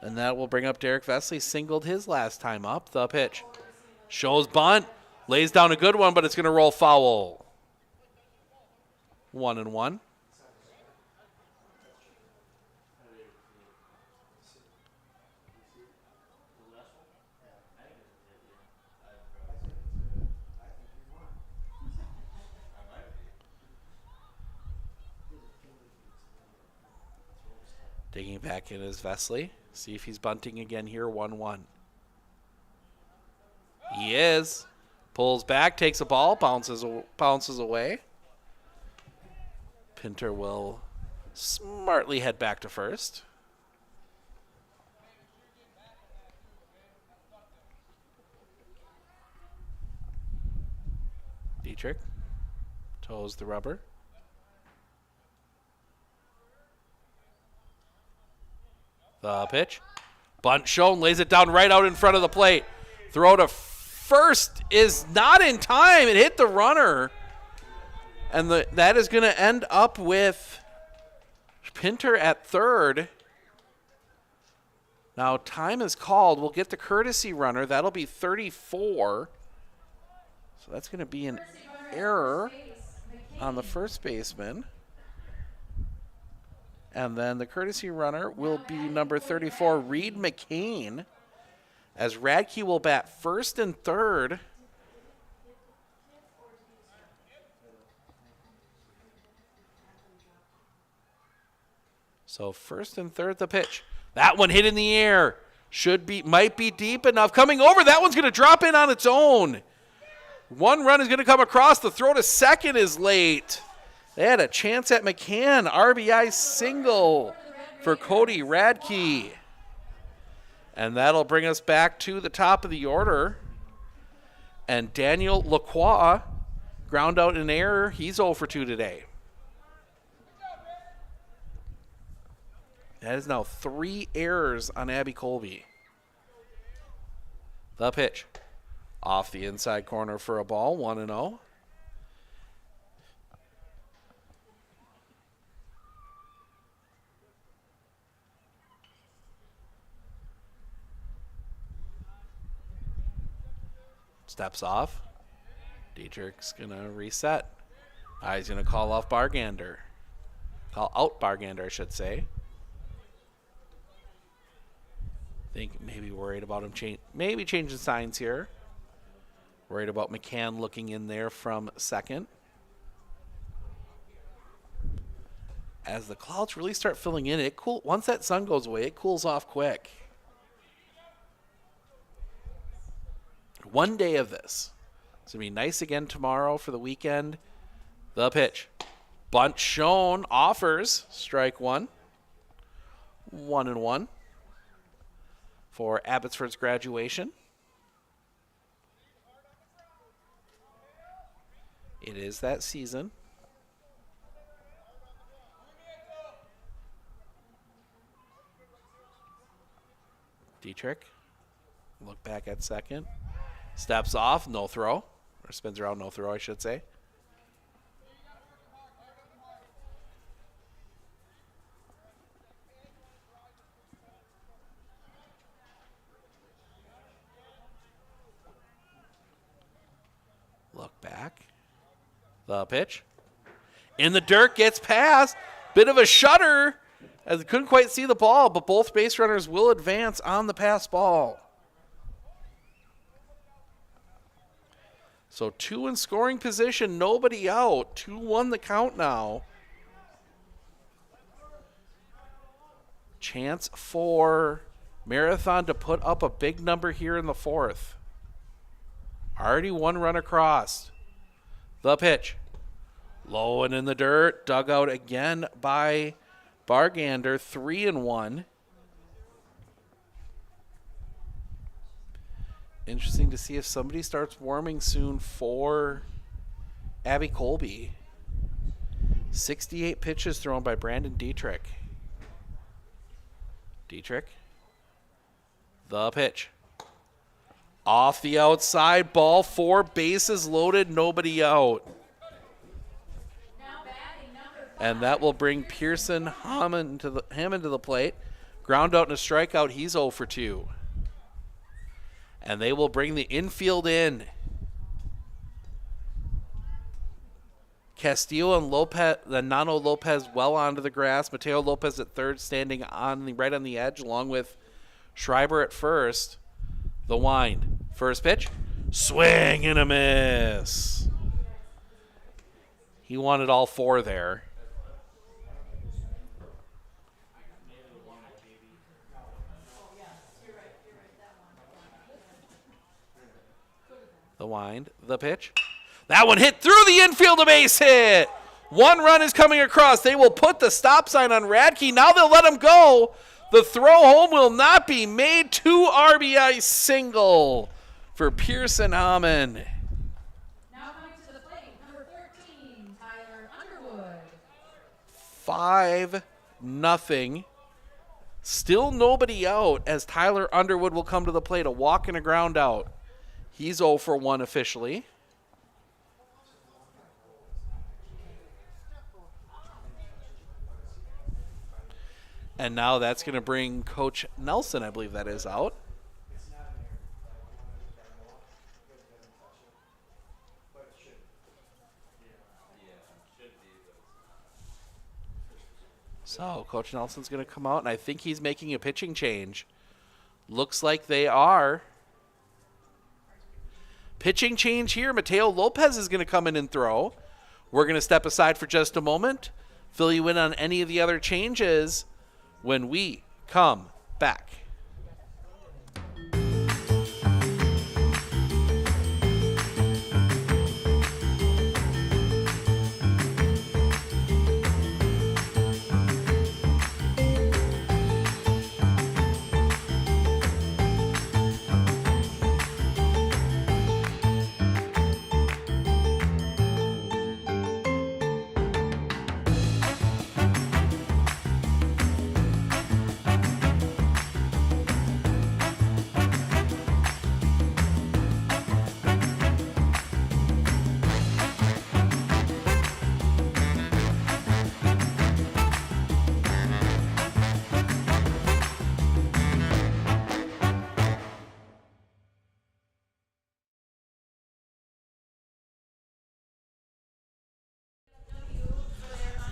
and that will bring up Derek Vesley. Singled his last time up. The pitch Shows bunt. Lays down a good one, but it's going to roll foul. 1-1. Digging back in is Vesley. See if he's bunting again here. 1-1. He is. Pulls back, takes a ball, bounces away. Pinter will smartly head back to first. Dietrich toes the rubber. The pitch. Bunt shown, lays it down right out in front of the plate. Throw to first is not in time. It hit the runner. And that is going to end up with Pinter at third. Now time is called. We'll get the courtesy runner. That'll be 34. So that's going to be an error on the first baseman. And then the courtesy runner will be number 34, Reed McCain, as Radke will bat first and third. So first and third, the pitch. That one hit in the air. Might be deep enough. Coming over, that one's going to drop in on its own. One run is going to come across. The throw to second is late. They had a chance at McCann. RBI single for Cody Radke. And that'll bring us back to the top of the order. And Daniel Lacroix ground out an error. He's 0 for 2 today. That is now 3 errors on Abby Colby. The pitch. Off the inside corner for a ball, 1-0. Steps off. Dietrich's going to reset. He's going to call off Bargander. Call out Bargander, I should say. Think maybe worried about him changing signs here. Worried about McCann looking in there from second. As the clouds really start filling in, once that sun goes away, it cools off quick. One day of this. It's going to be nice again tomorrow for the weekend. The pitch. Bunt shown. Offers. Strike one. 1-1 for Abbotsford's graduation. It is that season. Dietrich. Look back at second. Steps off, no throw. Or spins around, no throw, I should say. Look back. The pitch. In the dirt, gets past. Bit of a shudder as he couldn't quite see the ball, but both base runners will advance on the pass ball. So 2 in scoring position, nobody out. 2-1 the count now. Chance for Marathon to put up a big number here in the fourth. Already 1 run across. The pitch. Low and in the dirt. Dug out again by Bargander. 3-1. Interesting to see if somebody starts warming soon for Abby Colby. 68 pitches thrown by Brandon Dietrich. Dietrich. The pitch. Off the outside, ball 4, bases loaded, nobody out. And that will bring Pearson Hammond to the plate. Ground out and a strikeout, he's 0 for 2. And they will bring the infield in. Castillo and Lopez, the Nano Lopez well onto the grass. Mateo Lopez at third, standing right on the edge, along with Schreiber at first. The wind. First pitch. Swing and a miss. He wanted all four there. The wind. The pitch. That one hit through the infield, a base hit. One run is coming across. They will put the stop sign on Radke. Now they'll let him go. The throw home will not be made. 2 RBI single for Pearson Hammond. Now coming to the plate, number 13, Tyler Underwood. 5-0. Still nobody out as Tyler Underwood will come to the plate. A walk and a ground out. He's 0 for 1 officially. And now that's going to bring Coach Nelson, I believe that is, out. So Coach Nelson's going to come out, and I think he's making a pitching change. Looks like they are. Pitching change here. Mateo Lopez is going to come in and throw. We're going to step aside for just a moment, fill you in on any of the other changes when we come back.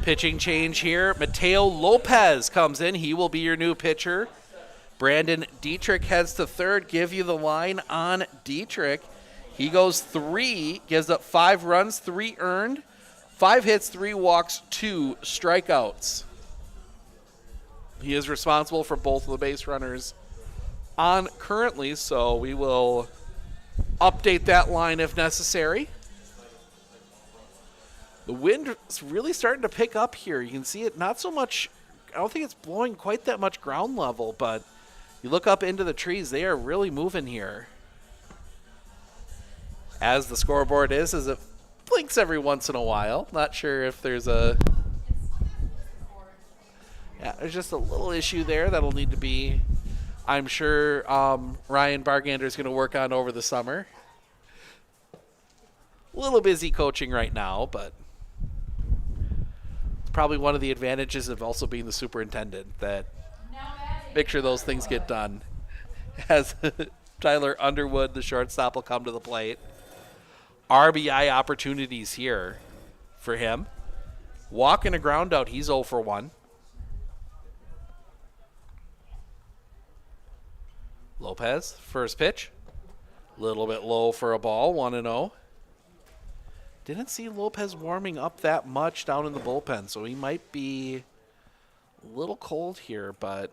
Pitching change here. Mateo Lopez comes in. He will be your new pitcher. Brandon Dietrich heads to third. Give you the line on Dietrich. He goes 3, gives up 5 runs, 3 earned, 5 hits, 3 walks, 2 strikeouts. He is responsible for both of the base runners on currently, so we will update that line if necessary. The wind is really starting to pick up here. You can see it not so much, I don't think it's blowing quite that much ground level, but you look up into the trees, they are really moving here. As the scoreboard is, as it blinks every once in a while. Not sure if there's a... Yeah, there's just a little issue there that'll need to be, I'm sure Ryan Bargander is going to work on over the summer. A little busy coaching right now, but it's probably one of the advantages of also being the superintendent, that make sure those things get done. As Tyler Underwood, the shortstop, will come to the plate. RBI opportunities here for him. Walk and a ground out. He's 0 for 1. Lopez, first pitch. A little bit low for a ball, 1-0. Didn't see Lopez warming up that much down in the bullpen, so he might be a little cold here, but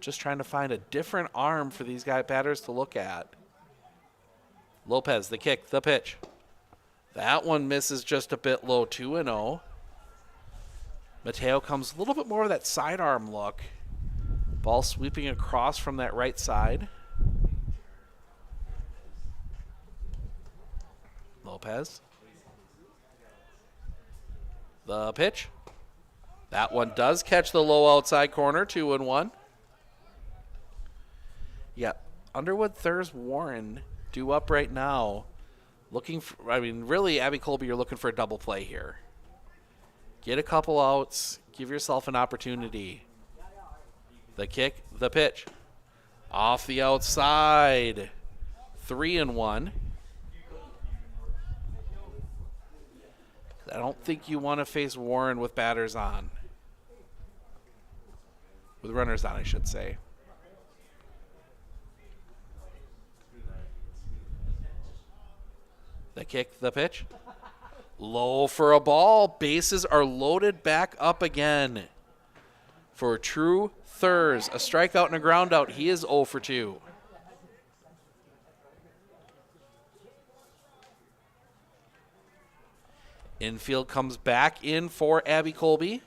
just trying to find a different arm for these batters to look at. Lopez, the kick, the pitch. That one misses just a bit low, 2-0. Mateo comes a little bit more of that sidearm look. Ball sweeping across from that right side. Lopez. The pitch. That one does catch the low outside corner, 2-1. Yeah, Underwood, Thurs, Warren due up right now. Looking for, I mean, really, Abby Colby, you're looking for a double play here. Get a couple outs. Give yourself an opportunity. The kick, the pitch. Off the outside. 3-1. I don't think you want to face Warren with batters on. With runners on, I should say. The kick, the pitch. Low for a ball. Bases are loaded back up again. For True Thurs, a strikeout and a ground out. He is 0 for 2. Infield comes back in for Abby Colby.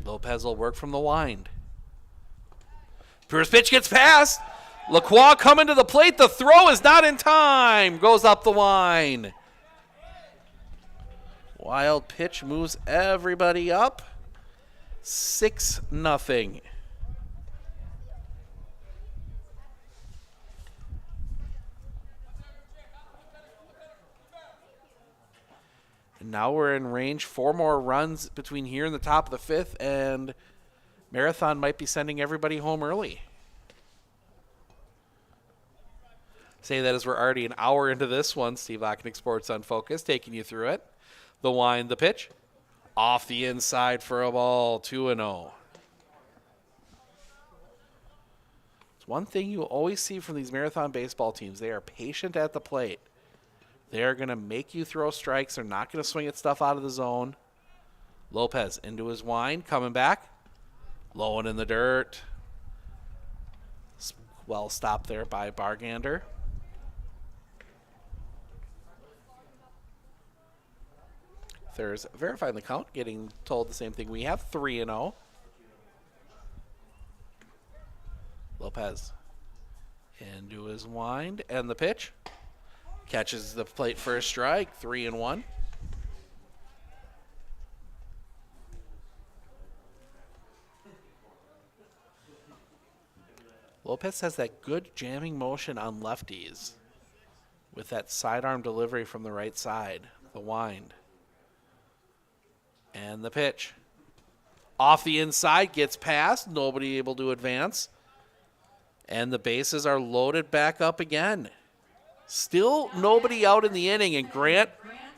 Lopez will work from the wind. First pitch gets past. Lacroix coming to the plate. The throw is not in time. Goes up the line. Wild pitch moves everybody up. 6-0. And now we're in range. 4 more runs between here and the top of the 5th, and Marathon might be sending everybody home early. Say that as we're already an hour into this one. Steve Ocknick, Sports on Focus, taking you through it. The wind, the pitch. Off the inside for a ball, 2-0. It's one thing you always see from these Marathon baseball teams. They are patient at the plate. They're going to make you throw strikes. They're not going to swing at stuff out of the zone. Lopez into his wind, coming back. Low and in the dirt. Well stopped there by Bargander. There's verifying the count, getting told the same thing we have, 3-0. Lopez into his wind, and the pitch. Catches the plate for a strike, 3-1. Lopez has that good jamming motion on lefties with that sidearm delivery from the right side, the wind. And the pitch. Off the inside, gets past, nobody able to advance. And the bases are loaded back up again. Still nobody out in the inning, and Grant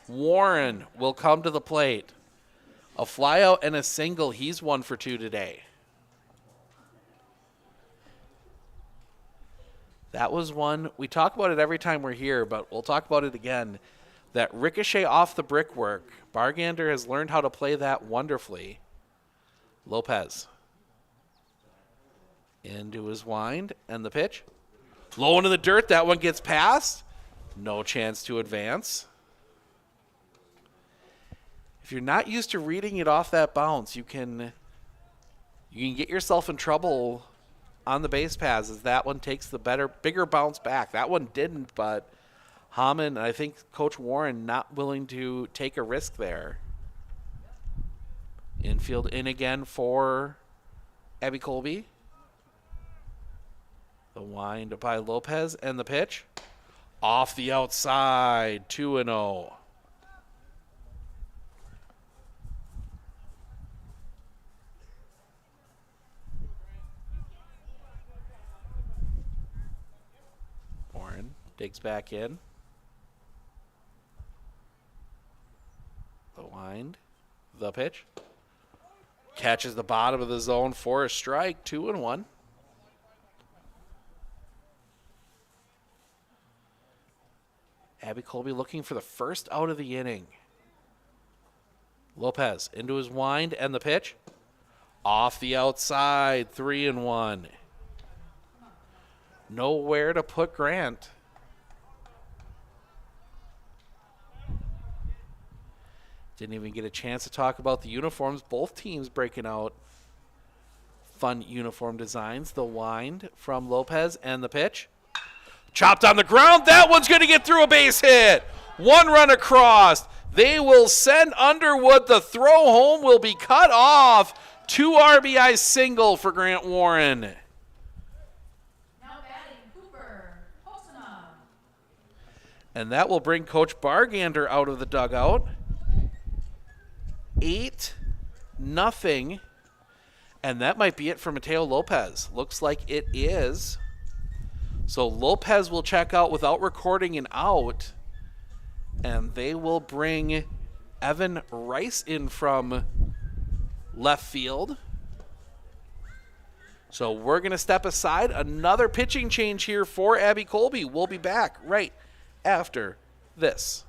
Warren will come to the plate. A flyout and a single. He's 1 for 2 today. That was one, we talk about it every time we're here, but we'll talk about it again. That ricochet off the brickwork. Bargander has learned how to play that wonderfully. Lopez into his wind, and the pitch. Low into the dirt, that one gets past. No chance to advance. If you're not used to reading it off that bounce, you can get yourself in trouble on the base paths as that one takes the bigger bounce back. That one didn't, but Hammond, I think Coach Warren, not willing to take a risk there. Infield in again for Abby Colby. The wind by Lopez, and the pitch. Off the outside, 2-0. Warren digs back in. The wind, the pitch. Catches the bottom of the zone for a strike, 2-1. Abby Colby looking for the first out of the inning. Lopez into his wind, and the pitch. Off the outside, 3-1. Nowhere to put Grant. Didn't even get a chance to talk about the uniforms. Both teams breaking out fun uniform designs. The wind from Lopez, and the pitch. Chopped on the ground. That one's going to get through a base hit. 1 run across. They will send Underwood. The throw home will be cut off. 2 RBI single for Grant Warren. Now batting, Cooper Hosana. And that will bring Coach Bargander out of the dugout. 8-0. And that might be it for Mateo Lopez. Looks like it is. So Lopez will check out without recording an out. And they will bring Evan Rice in from left field. So we're going to step aside. Another pitching change here for Abby Colby. We'll be back right after this.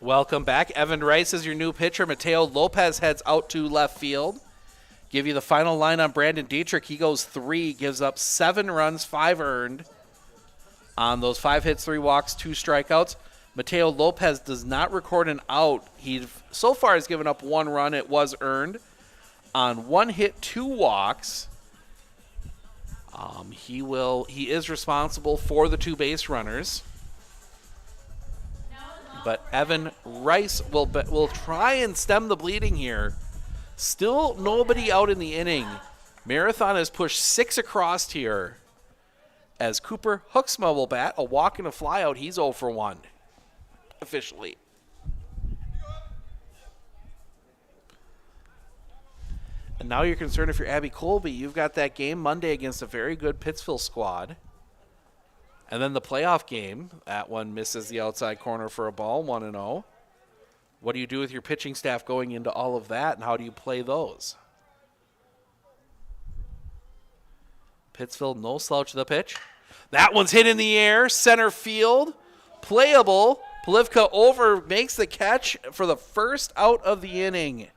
Welcome back. Evan Rice is your new pitcher. Mateo Lopez heads out to left field. Give you the final line on Brandon Dietrich. He goes 3, gives up 7 runs, 5 earned. On those 5 hits, 3 walks, 2 strikeouts. Mateo Lopez does not record an out. He so far has given up 1 run. It was earned. On 1 hit, 2 walks. He is responsible for the 2 base runners. But Evan Rice will try and stem the bleeding here. Still nobody out in the inning. Marathon has pushed 6 across here. As Cooper Hooksma will bat, a walk and a fly out. He's 0 for 1 officially. And now you're concerned if you're Abby Colby. You've got that game Monday against a very good Pittsville squad. And then the playoff game, that one misses the outside corner for a ball, 1-0. What do you do with your pitching staff going into all of that, and how do you play those? Pittsville, no slouch of the pitch. That one's hit in the air, center field, playable. Polivka over, makes the catch for the first out of the inning.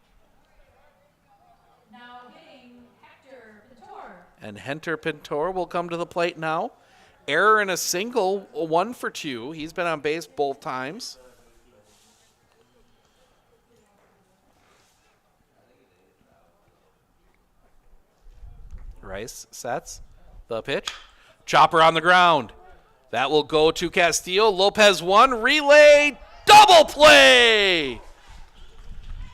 Now hitting Hector Pintor. And Hector Pintor will come to the plate now. Error in a single, 1 for 2. He's been on base both times. Rice sets the pitch. Chopper on the ground. That will go to Castillo. Lopez 1, relay, double play!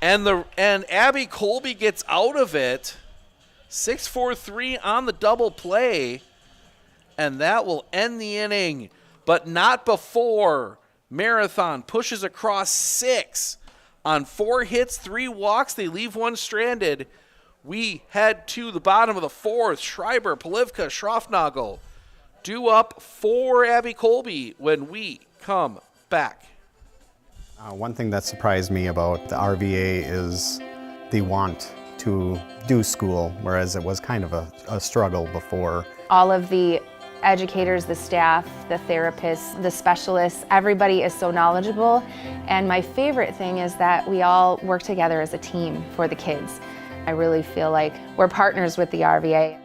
And Abby Colby gets out of it. 6-4-3 on the double play. And that will end the inning, but not before Marathon pushes across 6 on 4 hits, 3 walks. They leave 1 stranded. We head to the bottom of the 4th. Schreiber, Polivka, Schroffnagel due up for Abby Colby when we come back. One thing that surprised me about the RVA is the want to do school, whereas it was kind of a struggle before. All of the educators, the staff, the therapists, the specialists, everybody is so knowledgeable. And my favorite thing is that we all work together as a team for the kids. I really feel like we're partners with the RVA.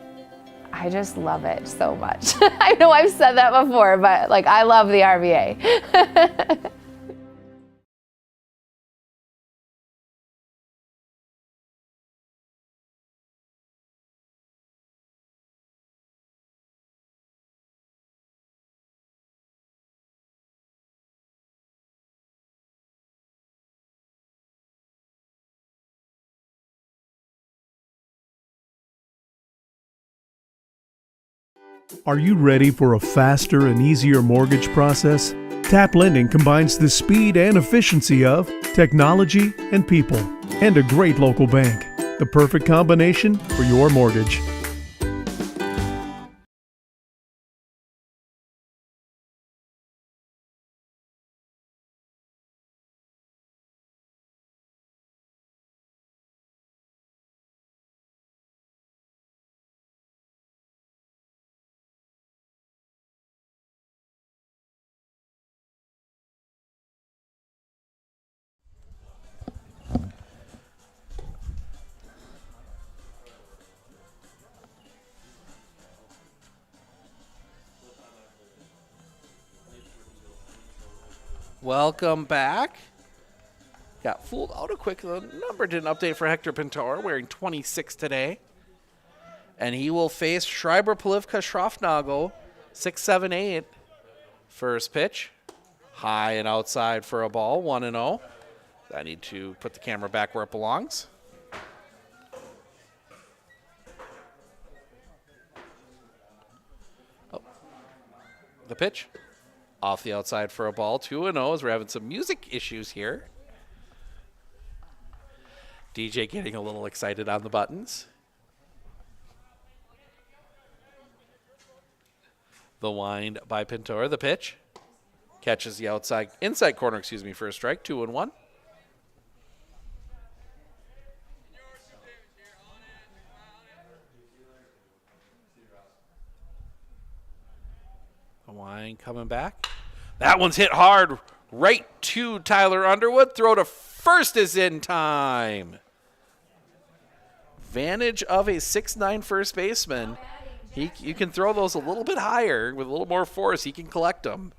I just love it so much. I know I've said that before, but like I love the RVA. Are you ready for a faster and easier mortgage process? Tap Lending combines the speed and efficiency of technology and people, and a great local bank. The perfect combination for your mortgage. Welcome back. Got fooled out a quick. The number didn't update for Hector Pintor, wearing 26 today. And he will face Schreiber Polivka Schrofnagel, 6-7-8. First pitch. High and outside for a ball, 1-0. I need to put the camera back where it belongs. Oh. The pitch. Off the outside for a ball, 2-0 as we're having some music issues here. DJ getting a little excited on the buttons. The wind by Pintor. The pitch. Catches the inside corner, for a strike. 2-1. The wind coming back. That one's hit hard right to Tyler Underwood. Throw to first is in time. Advantage of a 6'9" first baseman. You can throw those a little bit higher with a little more force. He can collect them.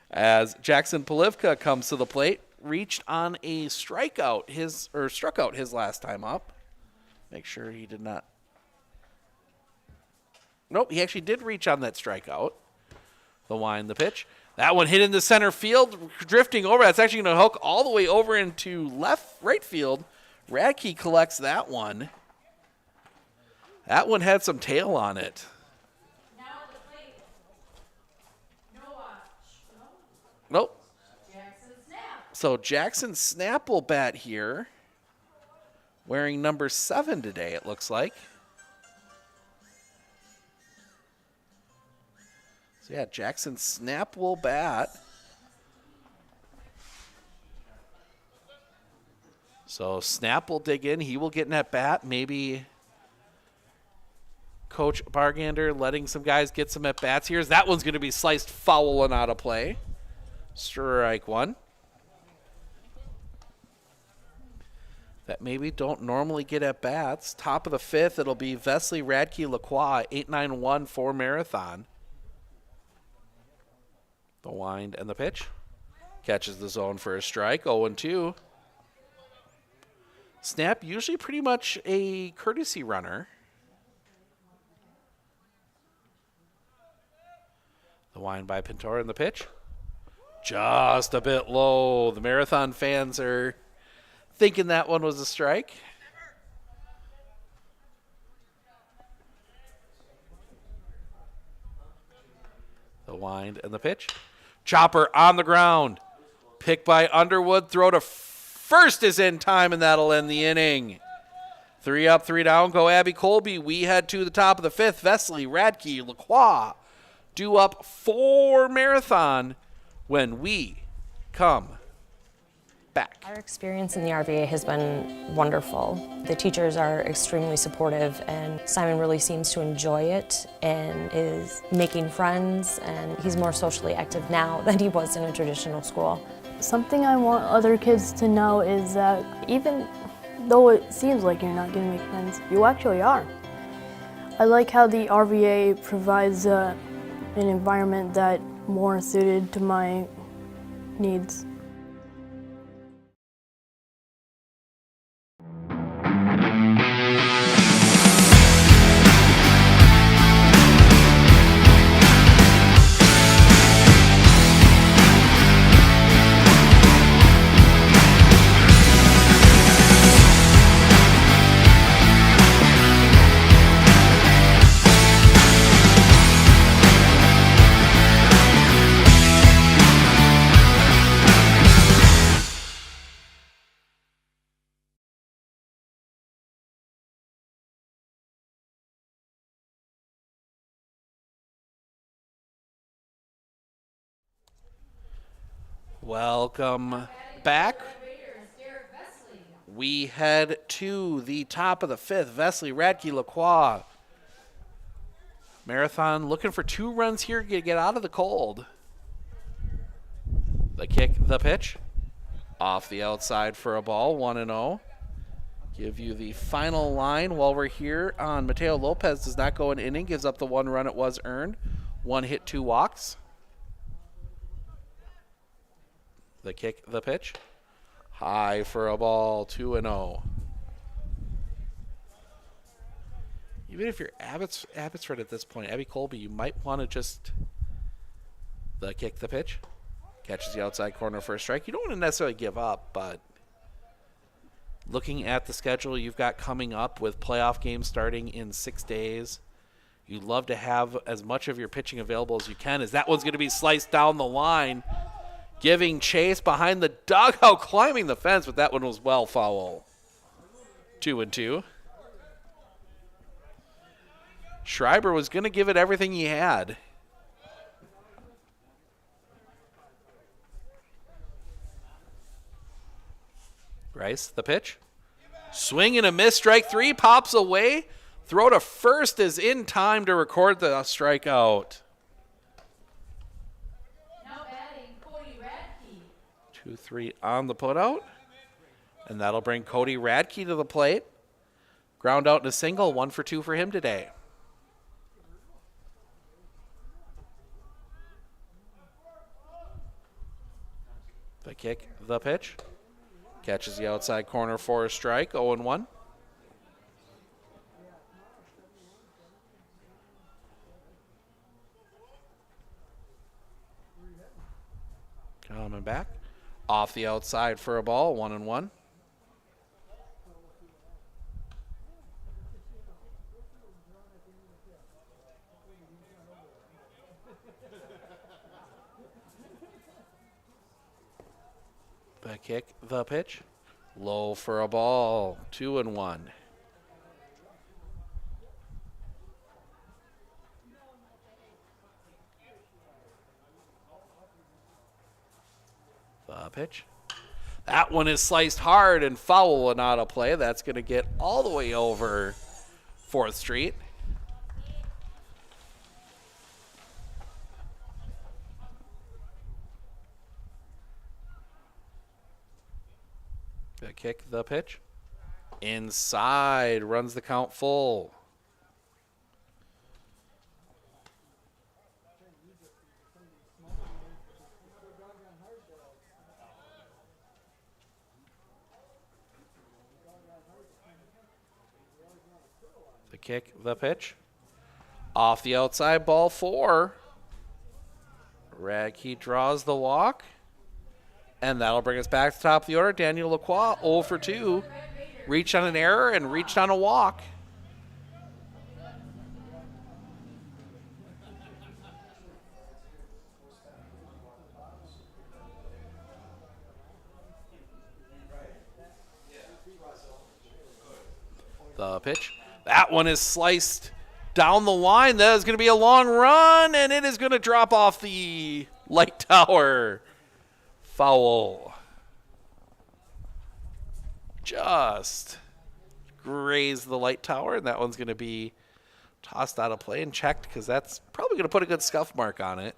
As Jackson Polivka comes to the plate, reached on a struck out his last time up. Make sure he did not. Nope, he actually did reach on that strikeout. The wind, the pitch. That one hit into center field, drifting over. That's actually going to hook all the way over into right field. Radke collects that one. That one had some tail on it. Nope. So Jackson Snap will bat here, wearing number 7 today, it looks like. So yeah, Jackson Snap will bat. So Snap will dig in. He will get in at bat. Maybe Coach Bargander letting some guys get some at bats here. That one's going to be sliced foul and out of play. Strike one. That maybe don't normally get at bats. Top of the 5th, it'll be Vesley Radke Lacroix, 8-9-1 for Marathon. The wind and the pitch. Catches the zone for a strike, 0-2. Snap usually pretty much a courtesy runner. The wind by Pintor and the pitch. Just a bit low. The Marathon fans are thinking that one was a strike. The wind and the pitch. Chopper on the ground. Pick by Underwood. Throw to first is in time, and that'll end the inning. 3 up, 3 down. Go Abby Colby. We head to the top of the 5th. Vesley, Radke, Lacroix due up for Marathon when we come back. Our experience in the RVA has been wonderful. The teachers are extremely supportive, and Simon really seems to enjoy it and is making friends, and he's more socially active now than he was in a traditional school. Something I want other kids to know is that even though it seems like you're not going to make friends, you actually are. I like how the RVA provides an environment that more suited to my needs. Welcome back. We head to the top of the 5th. Vesley, Radke, Lacroix. Marathon looking for 2 runs here to get out of the cold. The kick, the pitch. Off the outside for a ball, 1-0. Give you the final line while we're here on Mateo Lopez. Does not go an inning, gives up the 1 run it was earned. 1 hit, 2 walks. The kick, the pitch. High for a ball, 2-0. Even if you're Abbotsford at this point, Abby Colby, you might want to just the kick, the pitch. Catches the outside corner for a strike. You don't want to necessarily give up, but looking at the schedule you've got coming up with playoff games starting in 6 days, you'd love to have as much of your pitching available as you can, as that one's going to be sliced down the line, giving chase behind the dugout, climbing the fence, but that one was well foul. 2-2. Schreiber was going to give it everything he had. Rice, the pitch. Swing and a miss, strike three, pops away. Throw to first is in time to record the strikeout. Now batting, Cody Radke. 2-3 on the putout. And that'll bring Cody Radke to the plate. Ground out in a single, 1 for 2 for him today. The kick, the pitch. Catches the outside corner for a strike, 0-1. Coming back. Off the outside for a ball, 1-1. The kick, the pitch. Low for a ball, 2-1. The pitch. That one is sliced hard and foul and out of play. That's going to get all the way over 4th Street. The kick, the pitch. Inside, runs the count full. The kick, the pitch. Off the outside, ball 4. Radke draws the walk. And that'll bring us back to the top of the order. Daniel Lacroix, 0 for 2. Reached on an error and reached on a walk. The pitch. That one is sliced down the line. That is going to be a long run, and it is going to drop off the light tower. Foul. Just grazed the light tower, and that one's going to be tossed out of play and checked because that's probably going to put a good scuff mark on it.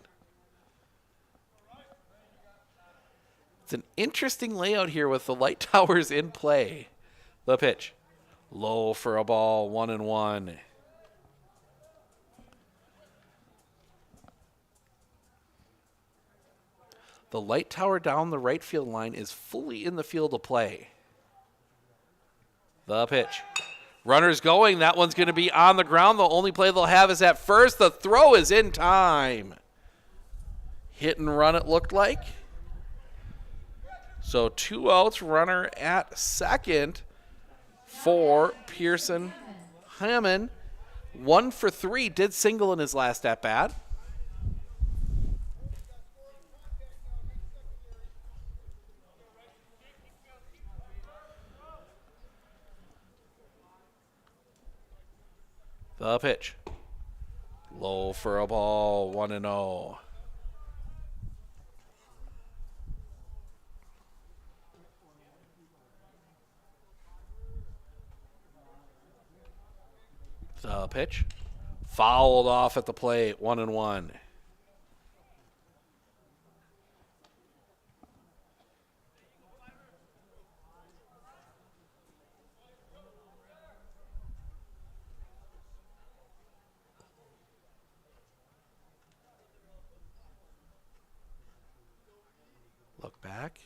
It's an interesting layout here with the light towers in play. The pitch. Low for a ball, 1-1. The light tower down the right field line is fully in the field of play. The pitch. Runners going. That one's going to be on the ground. The only play they'll have is at first. The throw is in time. Hit and run, it looked like. So 2 outs, runner at second for Pearson Hammond. 1 for 3, did single in his last at-bat. The pitch. Low for a ball, 1-0. The pitch. Fouled off at the plate, 1-1. Look back.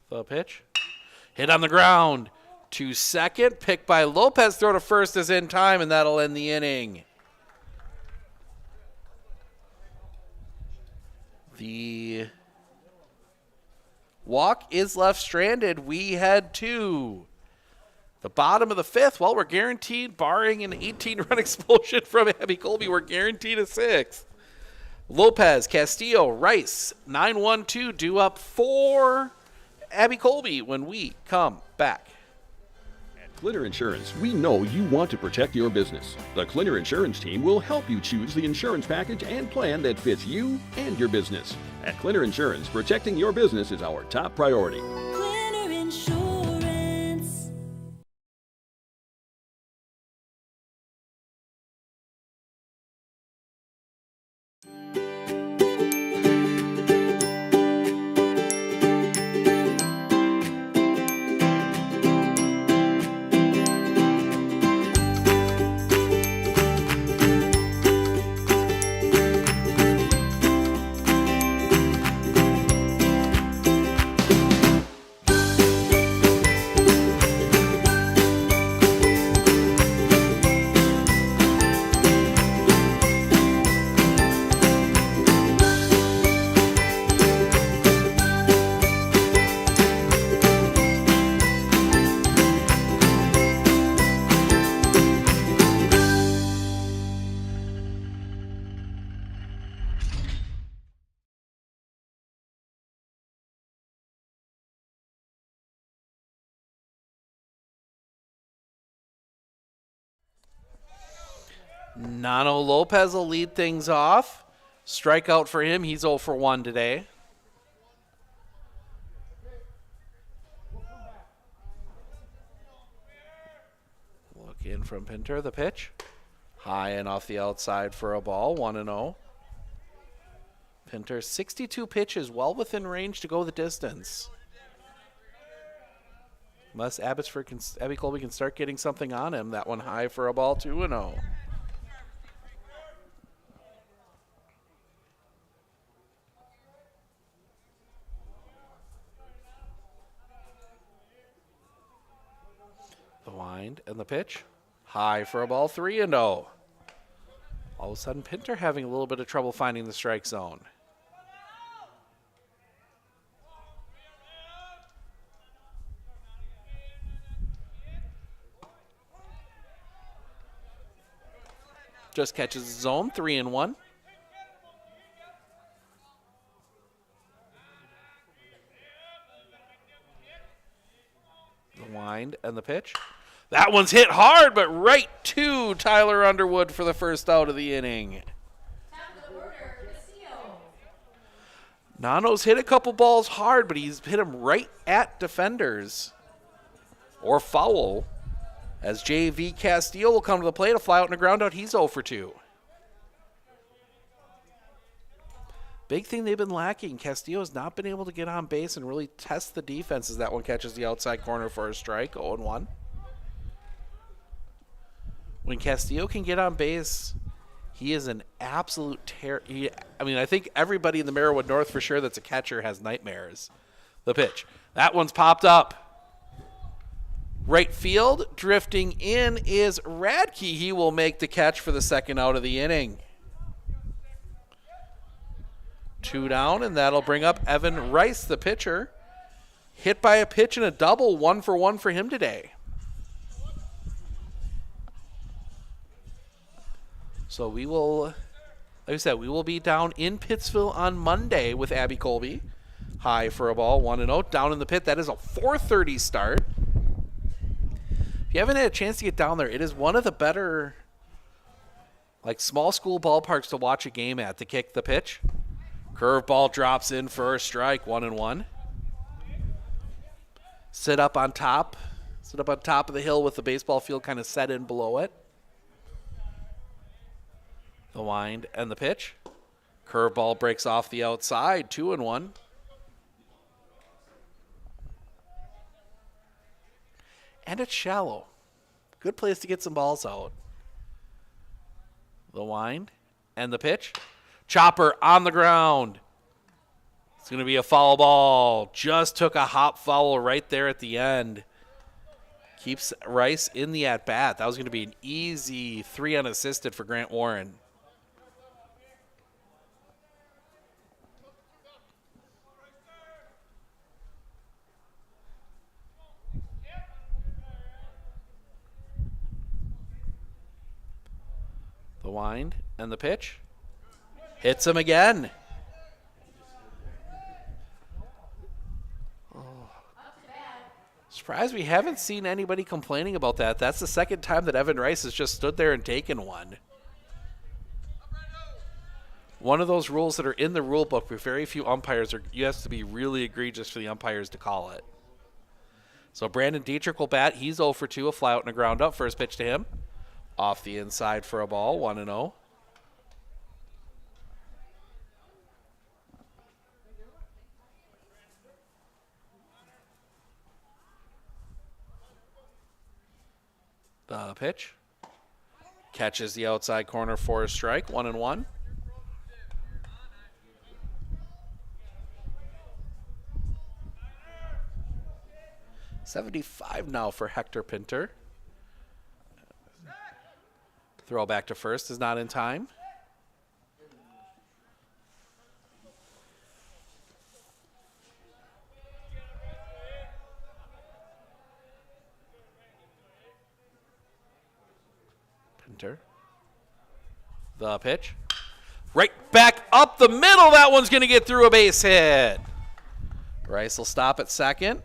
The pitch. Hit on the ground. To second. Pick by Lopez. Throw to first is in time, and that'll end the inning. The walk is left stranded. We head to the bottom of the fifth. Well, we're guaranteed, barring an 18-run explosion from Abby Colby, we're guaranteed a sixth. Lopez, Castillo, Rice, 9-1-2, due up for Abby Colby when we come back. At Glitter Insurance, we know you want to protect your business. The Glitter Insurance team will help you choose the insurance package and plan that fits you and your business. At Glitter Insurance, protecting your business is our top priority. Glitter Insurance. Nano Lopez will lead things off. Strikeout for him. He's 0 for 1 today. Look in from Pinter. The pitch. High and off the outside for a ball. 1-0. Pinter, 62 pitches, well within range to go the distance. Unless Abby Colby can start getting something on him. That one high for a ball. 2-0. The wind and the pitch. High for a ball. 3-0. All of a sudden, Pinter having a little bit of trouble finding the strike zone. Just catches the zone. 3-1. The wind and the pitch. That one's hit hard, but right to Tyler Underwood for the first out of the inning. Nano's hit a couple balls hard, but he's hit them right at defenders. Or foul. As JV Castillo will come to the plate, a fly out and a ground out. He's 0 for 2. Big thing they've been lacking. Castillo has not been able to get on base and really test the defense as that one catches the outside corner for a strike. 0-1. When Castillo can get on base, he is an absolute terror. I think everybody in the Marawood North for sure that's a catcher has nightmares. The pitch. That one's popped up. Right field, drifting in is Radke. He will make the catch for the second out of the inning. 2 down, and that'll bring up Evan Rice, the pitcher. Hit by a pitch and a double, 1 for 1 for him today. So we will, like I said, we will be down in Pittsville on Monday with Abby Colby. High for a ball, 1-0. Down in the pit, that is a 4:30 start. If you haven't had a chance to get down there, it is one of the better, small school ballparks to watch a game at. To kick the pitch. Curveball drops in for a strike, 1-1. Sit up on top of the hill with the baseball field kind of set in below it. The wind and the pitch. Curveball breaks off the outside, 2-1. And it's shallow. Good place to get some balls out. The wind and the pitch. Chopper on the ground. It's going to be a foul ball. Just took a hop foul right there at the end. Keeps Rice in the at-bat. That was going to be an easy 3 unassisted for Grant Warren. The wind and the pitch. Hits him again. Surprised we haven't seen anybody complaining about that. That's the second time that Evan Rice has just stood there and taken one. One of those rules that are in the rule book with very few umpires, you have to be really egregious for the umpires to call it. So Brandon Dietrich will bat. He's 0 for 2, a fly out and a ground up. First pitch to him. Off the inside for a ball, 1-0. The pitch. Catches the outside corner for a strike, 1-1. $75 now for Hector Pinter. Throw back to first is not in time. Pinter. The pitch. Right back up the middle. That one's going to get through a base hit. Rice will stop at second.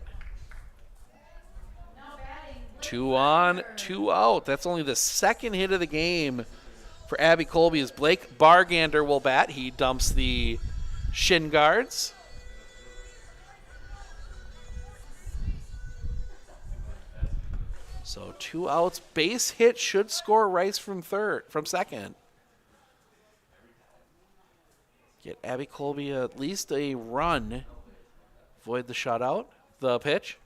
2 on, 2 out. That's only the second hit of the game for Abby Colby as Blake Bargander will bat. He dumps the shin guards. So 2 outs. Base hit should score Rice from second. Get Abby Colby at least a run. Avoid the shutout. The pitch.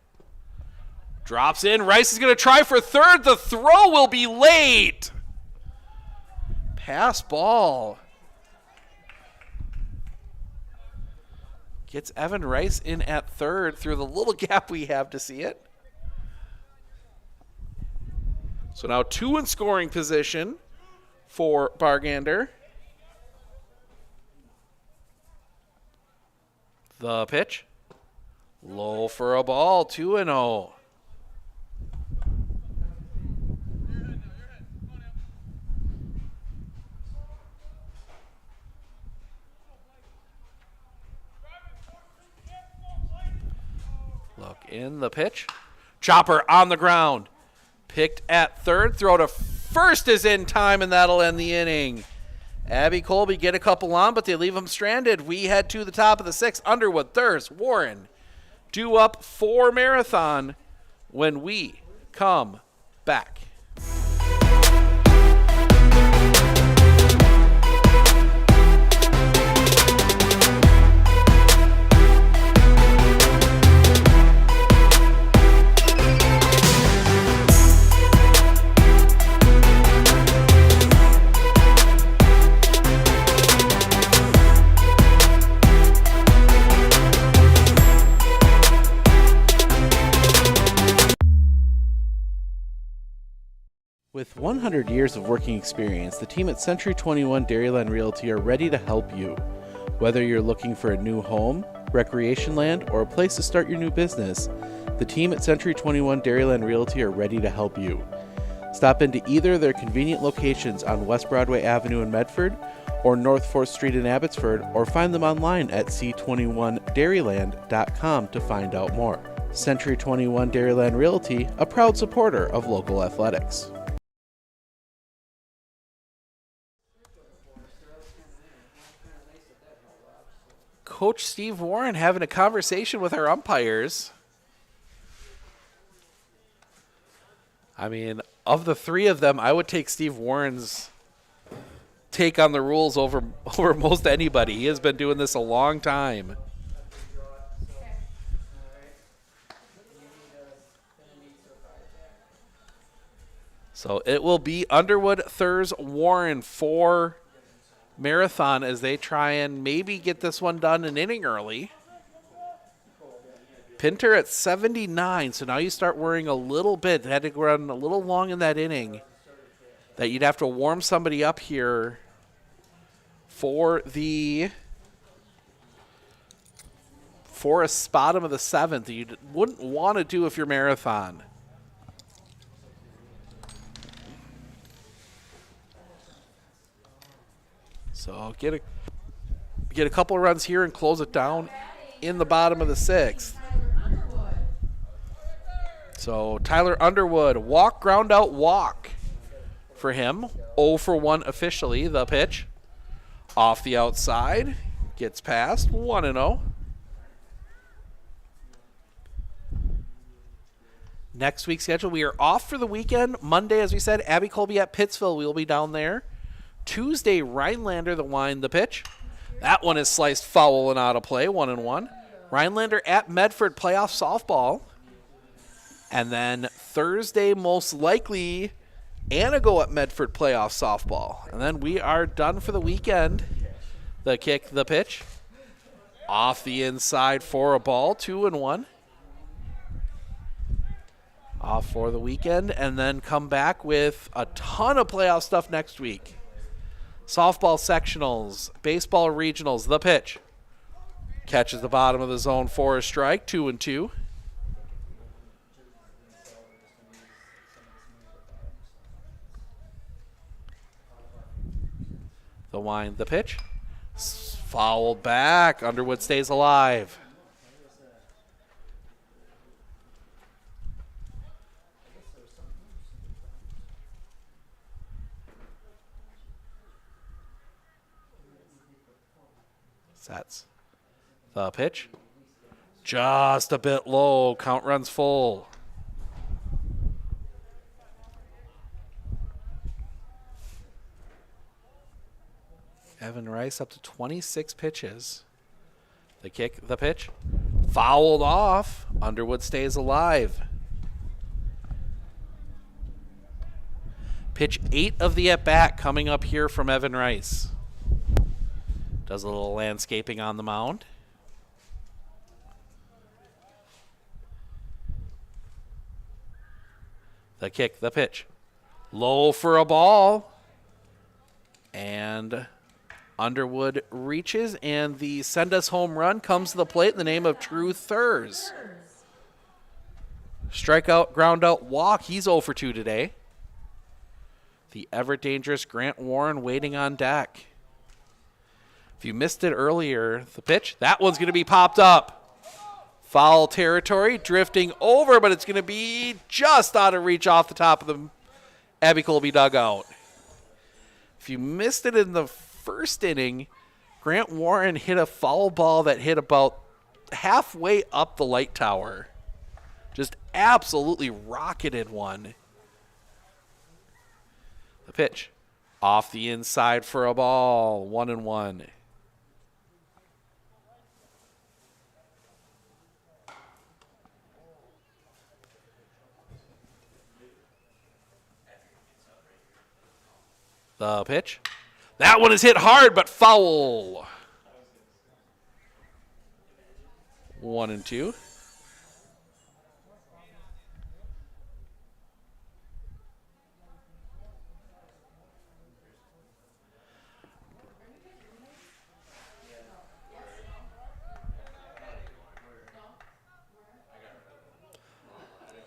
Drops in. Rice is going to try for third. The throw will be late. Pass ball. Gets Evan Rice in at third through the little gap we have to see it. So now 2 in scoring position for Bargander. The pitch. Low for a ball, 2-0. Look in the pitch. Chopper on the ground. Picked at third. Throw to first is in time, and that'll end the inning. Abby Colby get a couple on, but they leave him stranded. We head to the top of the 6th. Underwood, Thurs, Warren due up for Marathon when we come back. With 100 years of working experience, the team at Century 21 Dairyland Realty are ready to help you. Whether you're looking for a new home, recreation land, or a place to start your new business, the team at Century 21 Dairyland Realty are ready to help you. Stop into either of their convenient locations on West Broadway Avenue in Medford or North 4th Street in Abbotsford, or find them online at c21dairyland.com to find out more. Century 21 Dairyland Realty, a proud supporter of local athletics. Coach Steve Warren having a conversation with our umpires. I mean, of the 3 of them, I would take Steve Warren's take on the rules over most anybody. He has been doing this a long time. So it will be Underwood, Thurs, Warren for Marathon as they try and maybe get this one done an inning early. Pinter at 79, so now you start worrying a little bit. They had to run a little long in that inning. That you'd have to warm somebody up here for a bottom of the 7th that you wouldn't want to do if you're Marathon. So get a couple of runs here and close it down in the bottom of the 6th. So Tyler Underwood, walk, ground out, walk for him. 0 for 1 officially. The pitch off the outside, gets past, 1-0. Next week's schedule, we are off for the weekend. Monday, as we said, Abby Colby at Pittsville. We will be down there. Tuesday, Rhinelander, the wind, the pitch. That one is sliced foul and out of play, 1-1. Rhinelander at Medford, playoff softball. And then Thursday, most likely, Anago at Medford, playoff softball. And then we are done for the weekend. The kick, the pitch. Off the inside for a ball, 2-1. Off for the weekend, and then come back with a ton of playoff stuff next week. Softball sectionals, baseball regionals, the pitch. Catches the bottom of the zone for a strike, 2-2. The wind, the pitch. Fouled back. Underwood stays alive. Sets. The pitch. Just a bit low. Count runs full. Evan Rice up to 26 pitches. The kick, the pitch. Fouled off. Underwood stays alive. Pitch 8 of the at-bat coming up here from Evan Rice. Does a little landscaping on the mound. The kick, the pitch. Low for a ball. And Underwood reaches, and the send us home run comes to the plate in the name of True Thurs. Strikeout, ground out, walk. He's 0 for 2 today. The ever dangerous Grant Warren waiting on deck. If you missed it earlier, the pitch, that one's going to be popped up. Foul territory, drifting over, but it's going to be just out of reach off the top of the Abby Colby dugout. If you missed it in the first inning, Grant Warren hit a foul ball that hit about halfway up the light tower. Just absolutely rocketed one. The pitch, off the inside for a ball, 1-1. The pitch. That one is hit hard, but foul. 1-2.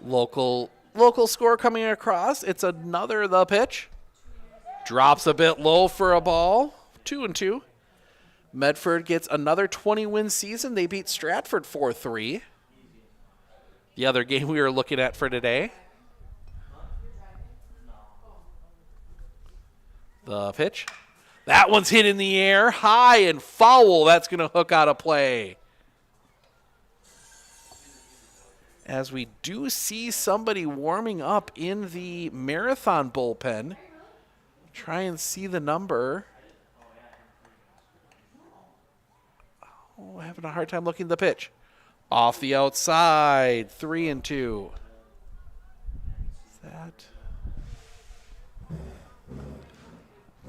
Local score coming across. It's another the pitch. Drops a bit low for a ball. 2-2. Medford gets another 20-win season. They beat Stratford 4-3. The other game we were looking at for today. The pitch. That one's hit in the air. High and foul. That's going to hook out of play. As we do see somebody warming up in the Marathon bullpen. Try and see the number. Oh, having a hard time looking at the pitch. Off the outside, 3-2. Is that?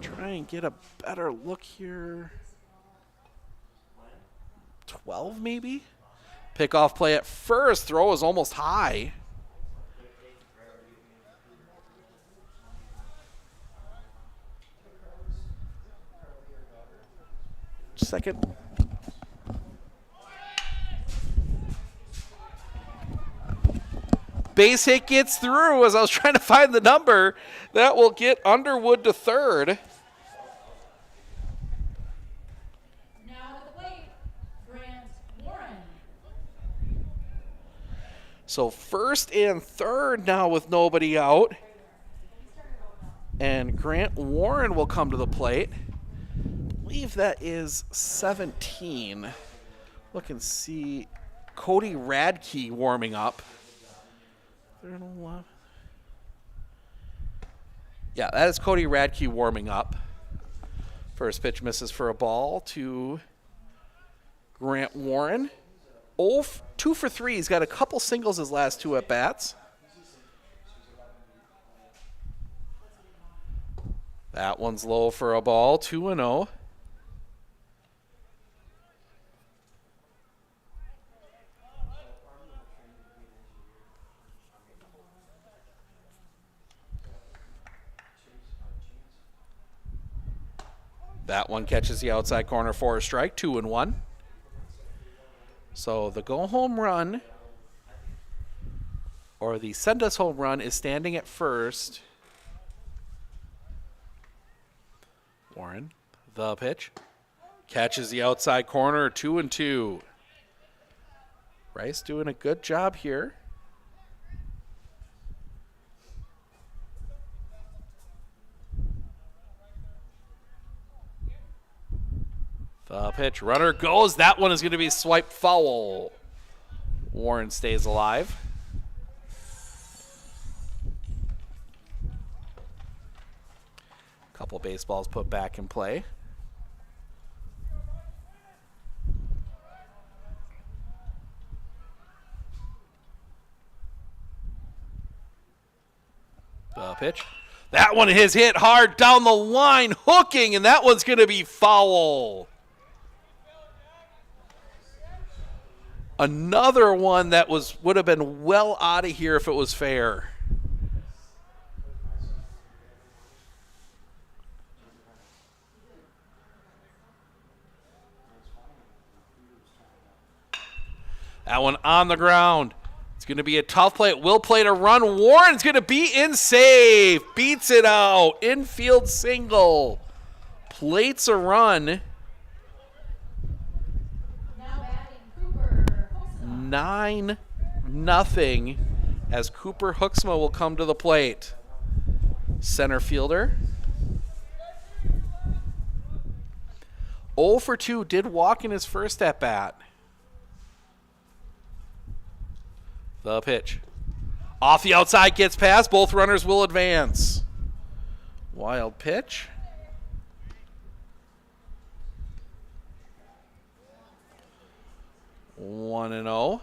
Try and get a better look here. 12 maybe? Pickoff play at first. Throw is almost high. Second. Base hit gets through as I was trying to find the number. That will get Underwood to third. Now at the plate, Grant Warren. So first and third now with nobody out. And Grant Warren will come to the plate. I believe that is 17. Look and see Cody Radke warming up. Yeah, that is Cody Radke warming up. First pitch misses for a ball to Grant Warren. 2 for 3. He's got a couple singles his last 2 at-bats. That one's low for a ball, 2-0. That one catches the outside corner for a strike, 2-1. So the go-home run, or the send-us home run, is standing at first. Warren, the pitch. Catches the outside corner, 2-2. Rice doing a good job here. The pitch, runner goes. That one is going to be swiped foul. Warren stays alive. Couple baseballs put back in play. The pitch. That one is hit hard down the line, hooking, and that one's going to be foul. Another one that would have been well out of here if it was fair. That one on the ground. It's going to be a tough play. It will play to run. Warren's going to be in safe. Beats it out. Infield single. Plates a run. 9-0 as Cooper Hooksma will come to the plate. Center fielder. 0 for 2, did walk in his first at-bat. The pitch. Off the outside, gets past. Both runners will advance. Wild pitch. One and 0.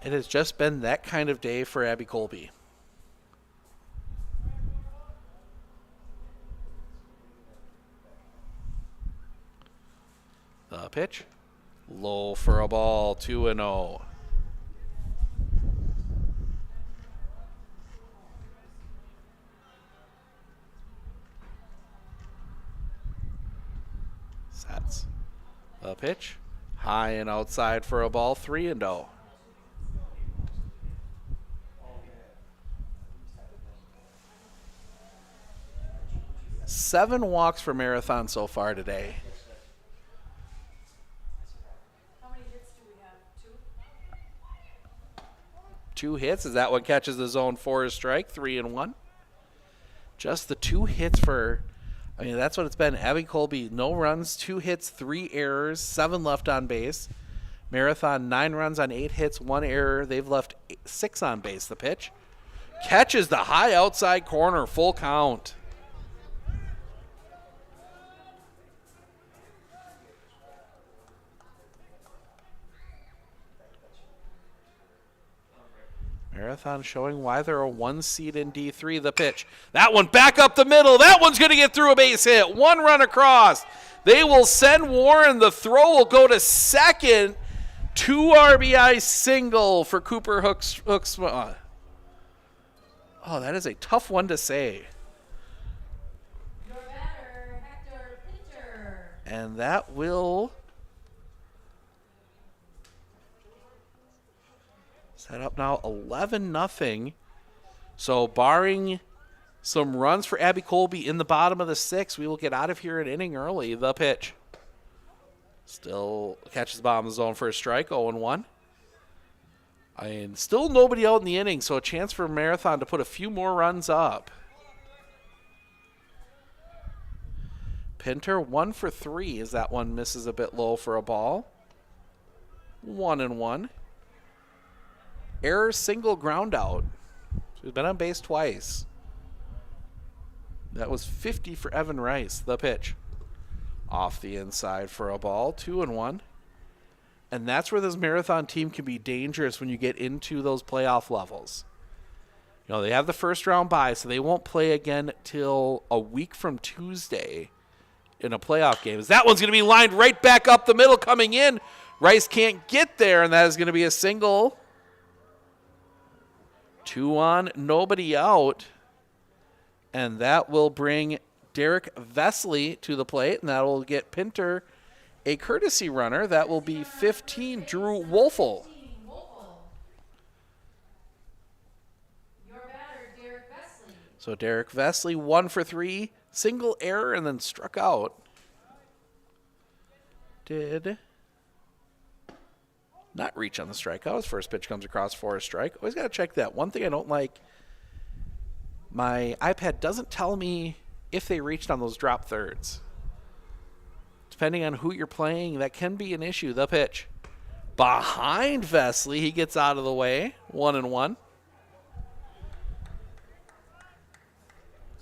It has just been that kind of day for Abby Colby. The pitch. Low for a ball, 2-0. Sets. The pitch. High and outside for a ball, 3-0. Seven walks for Marathon so far today. How many hits do we have? 2 hits. Is that what catches the zone for a strike? 3-1. Just the 2 hits for, I mean, that's what it's been. Abby Colby, no runs, 2 hits, 3 errors, 7 left on base. Marathon, 9 runs on 8 hits, 1 error. They've left 6 on base. The pitch catches the high outside corner, full count. Marathon showing why they're a 1 seed in D3. The pitch. That one back up the middle. That one's going to get through a base hit. 1 run across. They will send Warren. The throw will go to second. 2 RBI single for Cooper Hooksma. Oh, that is a tough one to say. Your batter, Hector Pinter. And that will set up now 11-0. So barring some runs for Abby Colby in the bottom of the 6th, we will get out of here an inning early. The pitch. Still catches the bottom of the zone for a strike, 0-1. And still nobody out in the inning, so a chance for Marathon to put a few more runs up. Pinter 1 for 3 as that one misses a bit low for a ball. 1-1. Error, single, ground out. So he's been on base twice. That was 50 for Evan Rice. The pitch. Off the inside for a ball. 2-1. And that's where this Marathon team can be dangerous when you get into those playoff levels. You know, they have the first round bye, so they won't play again till a week from Tuesday in a playoff game. That one's going to be lined right back up the middle coming in. Rice can't get there, and that is going to be a single. 2 on, nobody out. And that will bring Derek Vesley to the plate, and that will get Pinter a courtesy runner. That will be 15, Drew Wolfel. So Derek Vesley, 1 for 3, single error, and then struck out. Did not reach on the strikeout. His first pitch comes across for a strike. Always got to check that. One thing I don't like, my iPad doesn't tell me if they reached on those drop thirds. Depending on who you're playing, that can be an issue. The pitch. Behind Vesley, he gets out of the way. 1-1.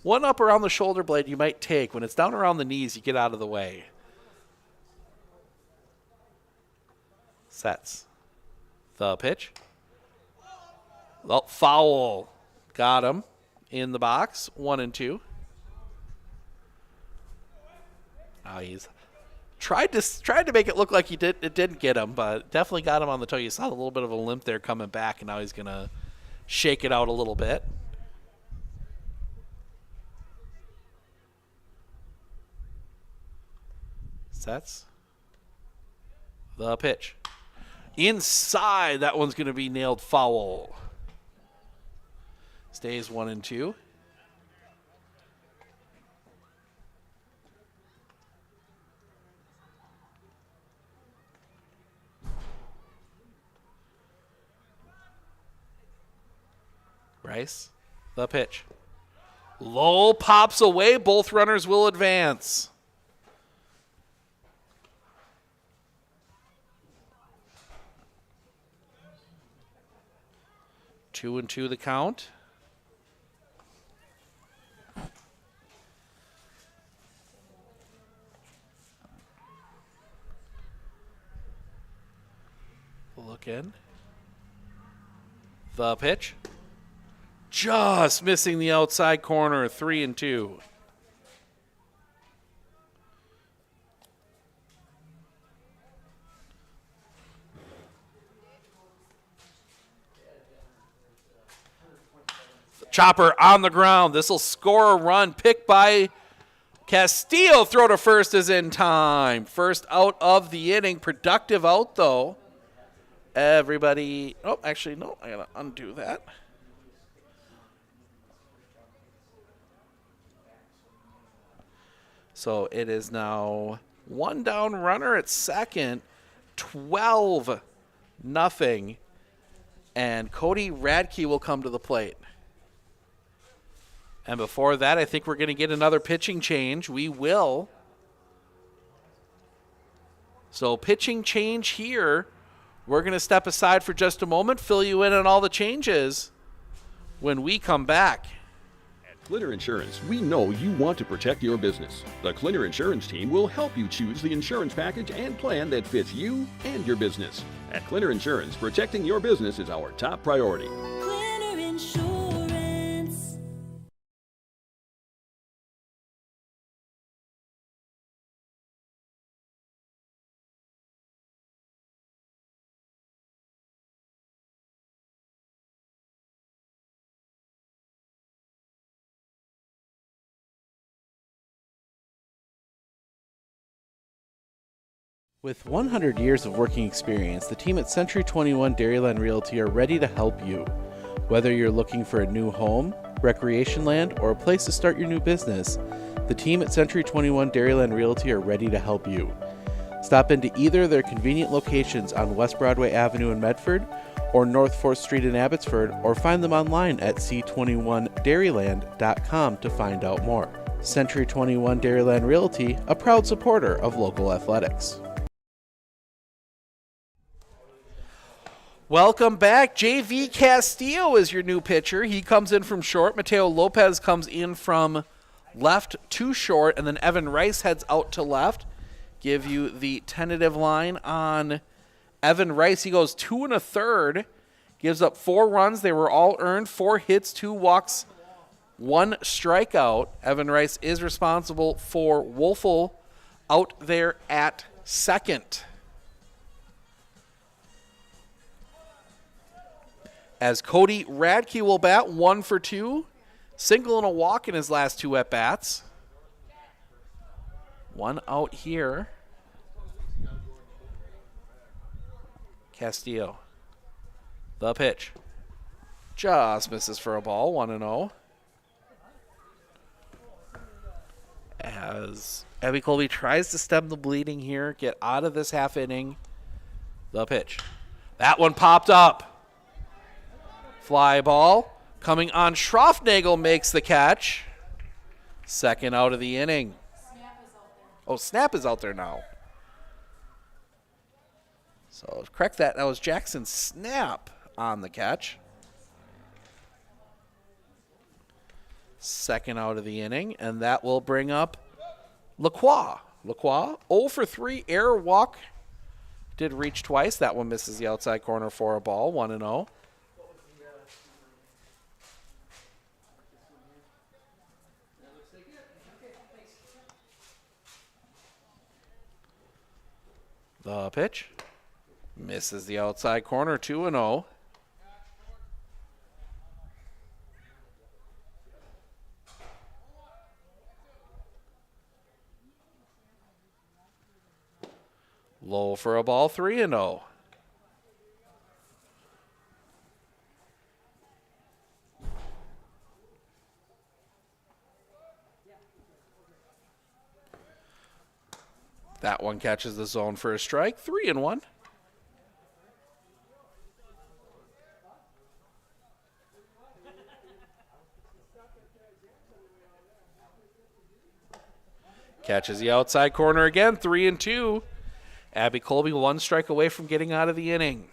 One up around the shoulder blade you might take. When it's down around the knees, you get out of the way. Sets. The pitch. Well, foul. Got him in the box. 1-2. Now he's tried to make it look like it didn't get him, but definitely got him on the toe. You saw a little bit of a limp there coming back, and now he's going to shake it out a little bit. Sets. The pitch. Inside, that one's going to be nailed foul. Stays 1-2. Rice, the pitch. Low pops away. Both runners will advance. Two and two the count. Look in. The pitch. Just missing the outside corner. 3-2. Chopper on the ground. This will score a run. Picked by Castillo. Throw to first is in time. First out of the inning. Productive out, though. Everybody. Oh, actually, no. I got to undo that. So it is now 1 down runner at second. 12-0. And Cody Radke will come to the plate. And before that, I think we're going to get another pitching change. We will. So pitching change here. We're going to step aside for just a moment, fill you in on all the changes when we come back. At Clinner Insurance, we know you want to protect your business. The Clinner Insurance team will help you choose the insurance package and plan that fits you and your business. At Clinner Insurance, protecting your business is our top priority. Clear Insurance. With 100 years of working experience, the team at Century 21 Dairyland Realty are ready to help you. Whether you're looking for a new home, recreation land, or a place to start your new business, the team at Century 21 Dairyland Realty are ready to help you. Stop into either of their convenient locations on West Broadway Avenue in Medford or North 4th Street in Abbotsford, or find them online at c21dairyland.com to find out more. Century 21 Dairyland Realty, a proud supporter of local athletics. Welcome back. JV Castillo is your new pitcher. He comes in from short. Mateo Lopez comes in from left to short, and then Evan Rice heads out to left. Give you the tentative line on Evan Rice. He goes 2 1/3, gives up 4 runs. They were all earned, 4 hits, 2 walks, 1 strikeout. Evan Rice is responsible for Wolfel out there at second. As Cody Radke will bat, 1 for 2. Single and a walk in his last 2 at-bats. 1 out here. Castillo. The pitch. Just misses for a ball, 1-0. As Abby Colby tries to stem the bleeding here, get out of this half inning. The pitch. That one popped up. Fly ball. Coming on, Schroffnagel makes the catch. Second out of the inning. Oh, Snap is out there now. So correct that. That was Jackson Snap on the catch. Second out of the inning, and that will bring up Lacroix. Lacroix, 0 for 3, error walk. Did reach twice. That one misses the outside corner for a ball, 1-0. The pitch. Misses the outside corner, 2-0. Low for a ball, 3-0. That one catches the zone for a strike, 3-1. Catches the outside corner again, 3-2. Abby Colby 1 strike away from getting out of the inning.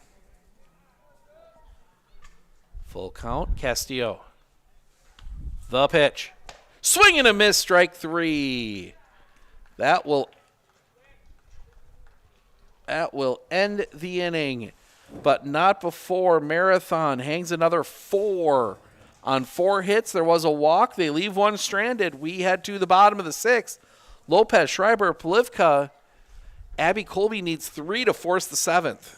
Full count, Castillo. The pitch. Swing and a miss, strike 3. That will end the inning, but not before Marathon hangs another 4 on 4 hits. There was a walk. They leave 1 stranded. We head to the bottom of the 6th. Lopez, Schreiber, Polivka. Abby Colby needs 3 to force the 7th.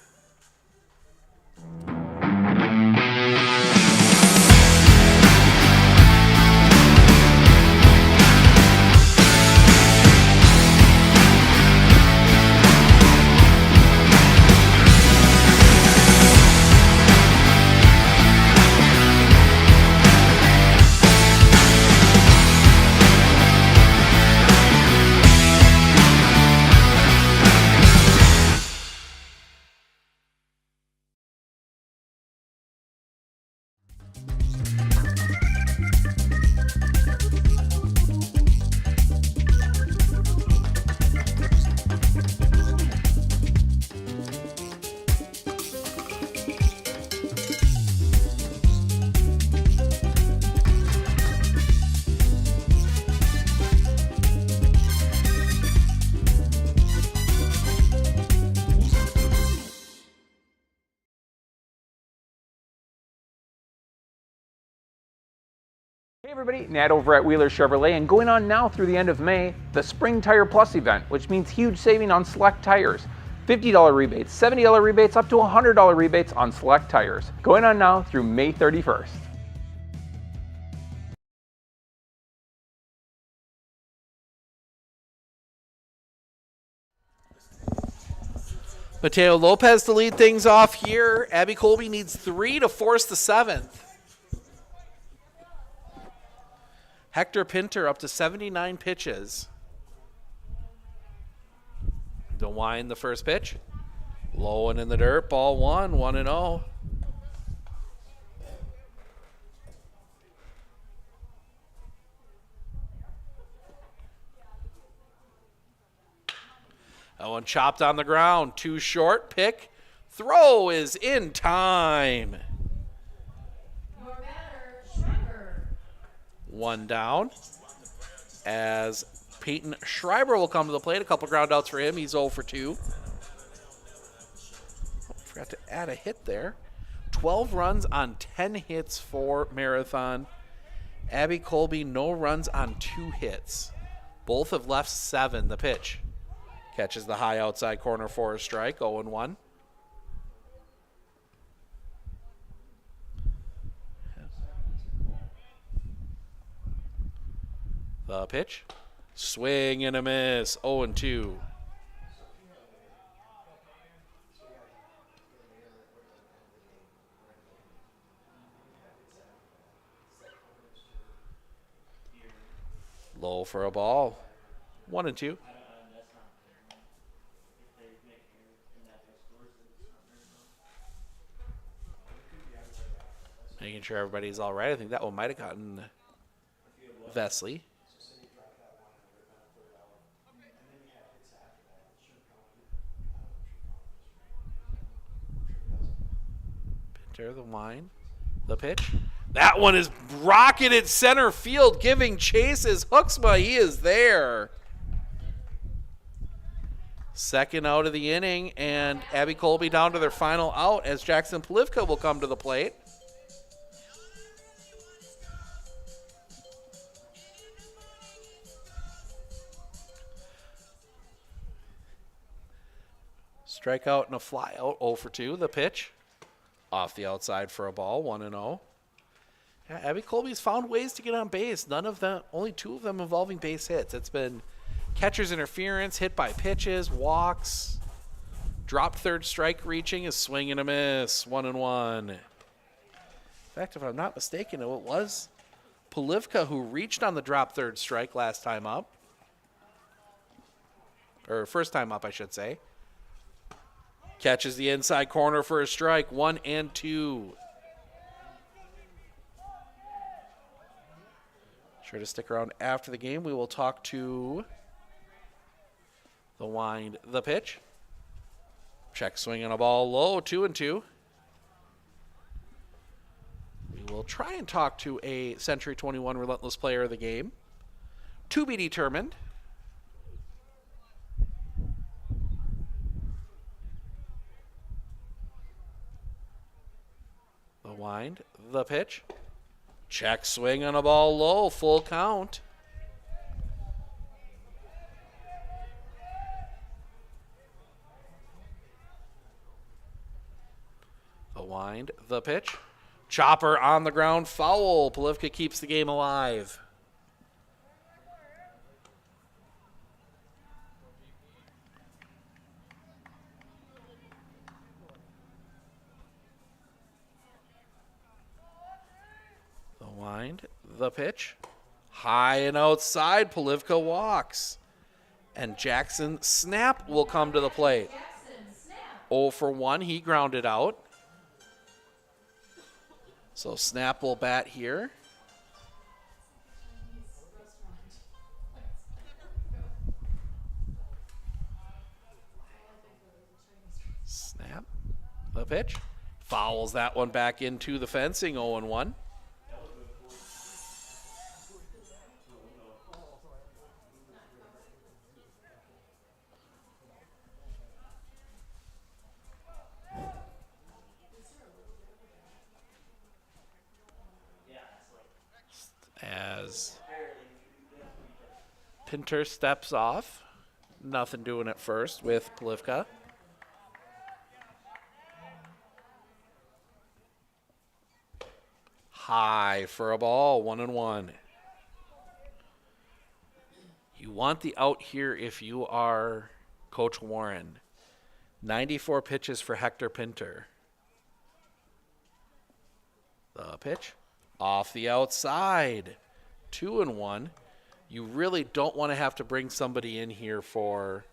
Everybody, Nat over at Wheeler Chevrolet, and going on now through the end of May, the Spring Tire Plus event, which means huge saving on select tires. $50 rebates, $70 rebates, up to $100 rebates on select tires. Going on now through May 31st. Mateo Lopez to lead things off here. Abby Colby needs 3 to force the 7th. Hector Pinter up to 79 pitches. DeWine the first pitch. Low and in the dirt. Ball 1-0. That one chopped on the ground. Too short. Pick. Throw is in time. One down. As Peyton Schreiber will come to the plate. A couple ground outs for him. He's 0 for 2. Forgot to add a hit there. 12 runs on 10 hits for Marathon. Abby Colby, no runs on 2 hits. Both have left 7. The pitch. Catches the high outside corner for a strike. 0-1. The pitch. Swing and a miss. 0-2. Low for a ball. 1-2. Making sure everybody's all right. I think that one might have gotten Vesley. Pinter, the line. The pitch. That one is rocketed center field, giving chase is Hooksma. He is there. Second out of the inning, and Abby Colby down to their final out as Jackson Polivka will come to the plate. Strikeout and a flyout, 0 for 2. The pitch off the outside for a ball, 1-0. Yeah, Abby Colby's found ways to get on base. None of them, only 2 of them involving base hits. It's been catcher's interference, hit by pitches, walks, dropped third strike reaching, a swing and a miss, 1-1. In fact, if I'm not mistaken, it was Polivka who reached on the drop third strike last time up. Or first time up, I should say. Catches the inside corner for a strike, 1-2. Sure to stick around after the game. We will talk to the wind, the pitch. Check swing on a ball low, 2-2. We will try and talk to a Century 21 Relentless player of the game. To be determined. The wind, the pitch. Check swing on a ball low, full count. The wind, the pitch. Chopper on the ground, foul. Polivka keeps the game alive. The wind, the pitch. High and outside, Polivka walks. And Jackson Snap will come to the plate. 0 for 1, he grounded out. So Snap will bat here. Snap, the pitch. Fouls that one back into the fencing, 0-1. as Pinter steps off. Nothing doing at first with Polivka. High for a ball, 1-1. You want the out here if you are Coach Warren. 94 pitches for Hector Pinter. The pitch off the outside. 2-1. You really don't want to have to bring somebody in here for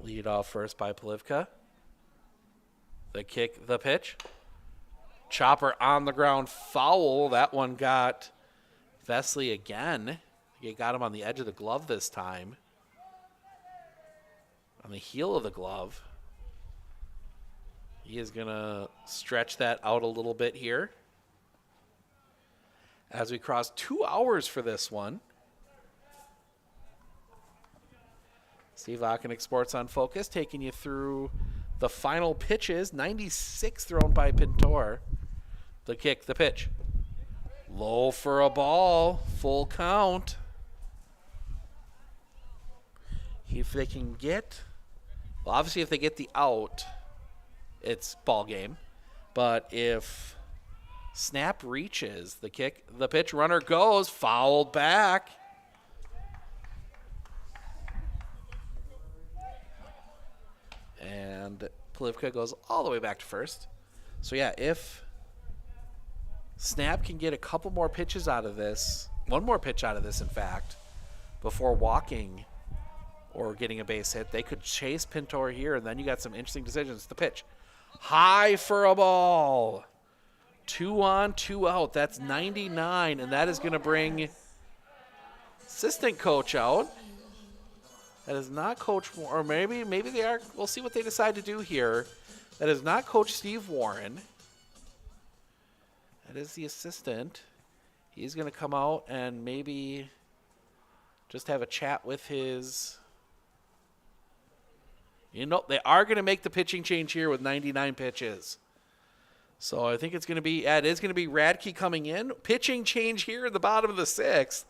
lead off first by Polivka. The kick, the pitch. Chopper on the ground, foul. That one got Vesley again. He got him on the edge of the glove this time. On the heel of the glove. He is going to stretch that out a little bit here. As we cross 2 hours for this one. Steve Ockenick Sports on Focus taking you through the final pitches. 96 thrown by Pintor. The kick, the pitch. Low for a ball. Full count. If they can get, well, obviously if they get the out, it's ball game. But if snap reaches, the kick, the pitch, runner goes, fouled back. And Polivka goes all the way back to first. So yeah, if Snap can get a couple more pitches out of this, one more pitch out of this, in fact, before walking or getting a base hit, they could chase Pintor here, and then you got some interesting decisions. The pitch. High for a ball. 2 on, 2 out. That's 99, and that is going to bring assistant coach out. That is not Coach, or maybe they are. We'll see what they decide to do here. That is not Coach Steve Warren. That is the assistant. He's going to come out and maybe just have a chat with his. You know, they are going to make the pitching change here with 99 pitches. So I think it's going to be, it is going to be Radke coming in. Pitching change here in the bottom of the 6th.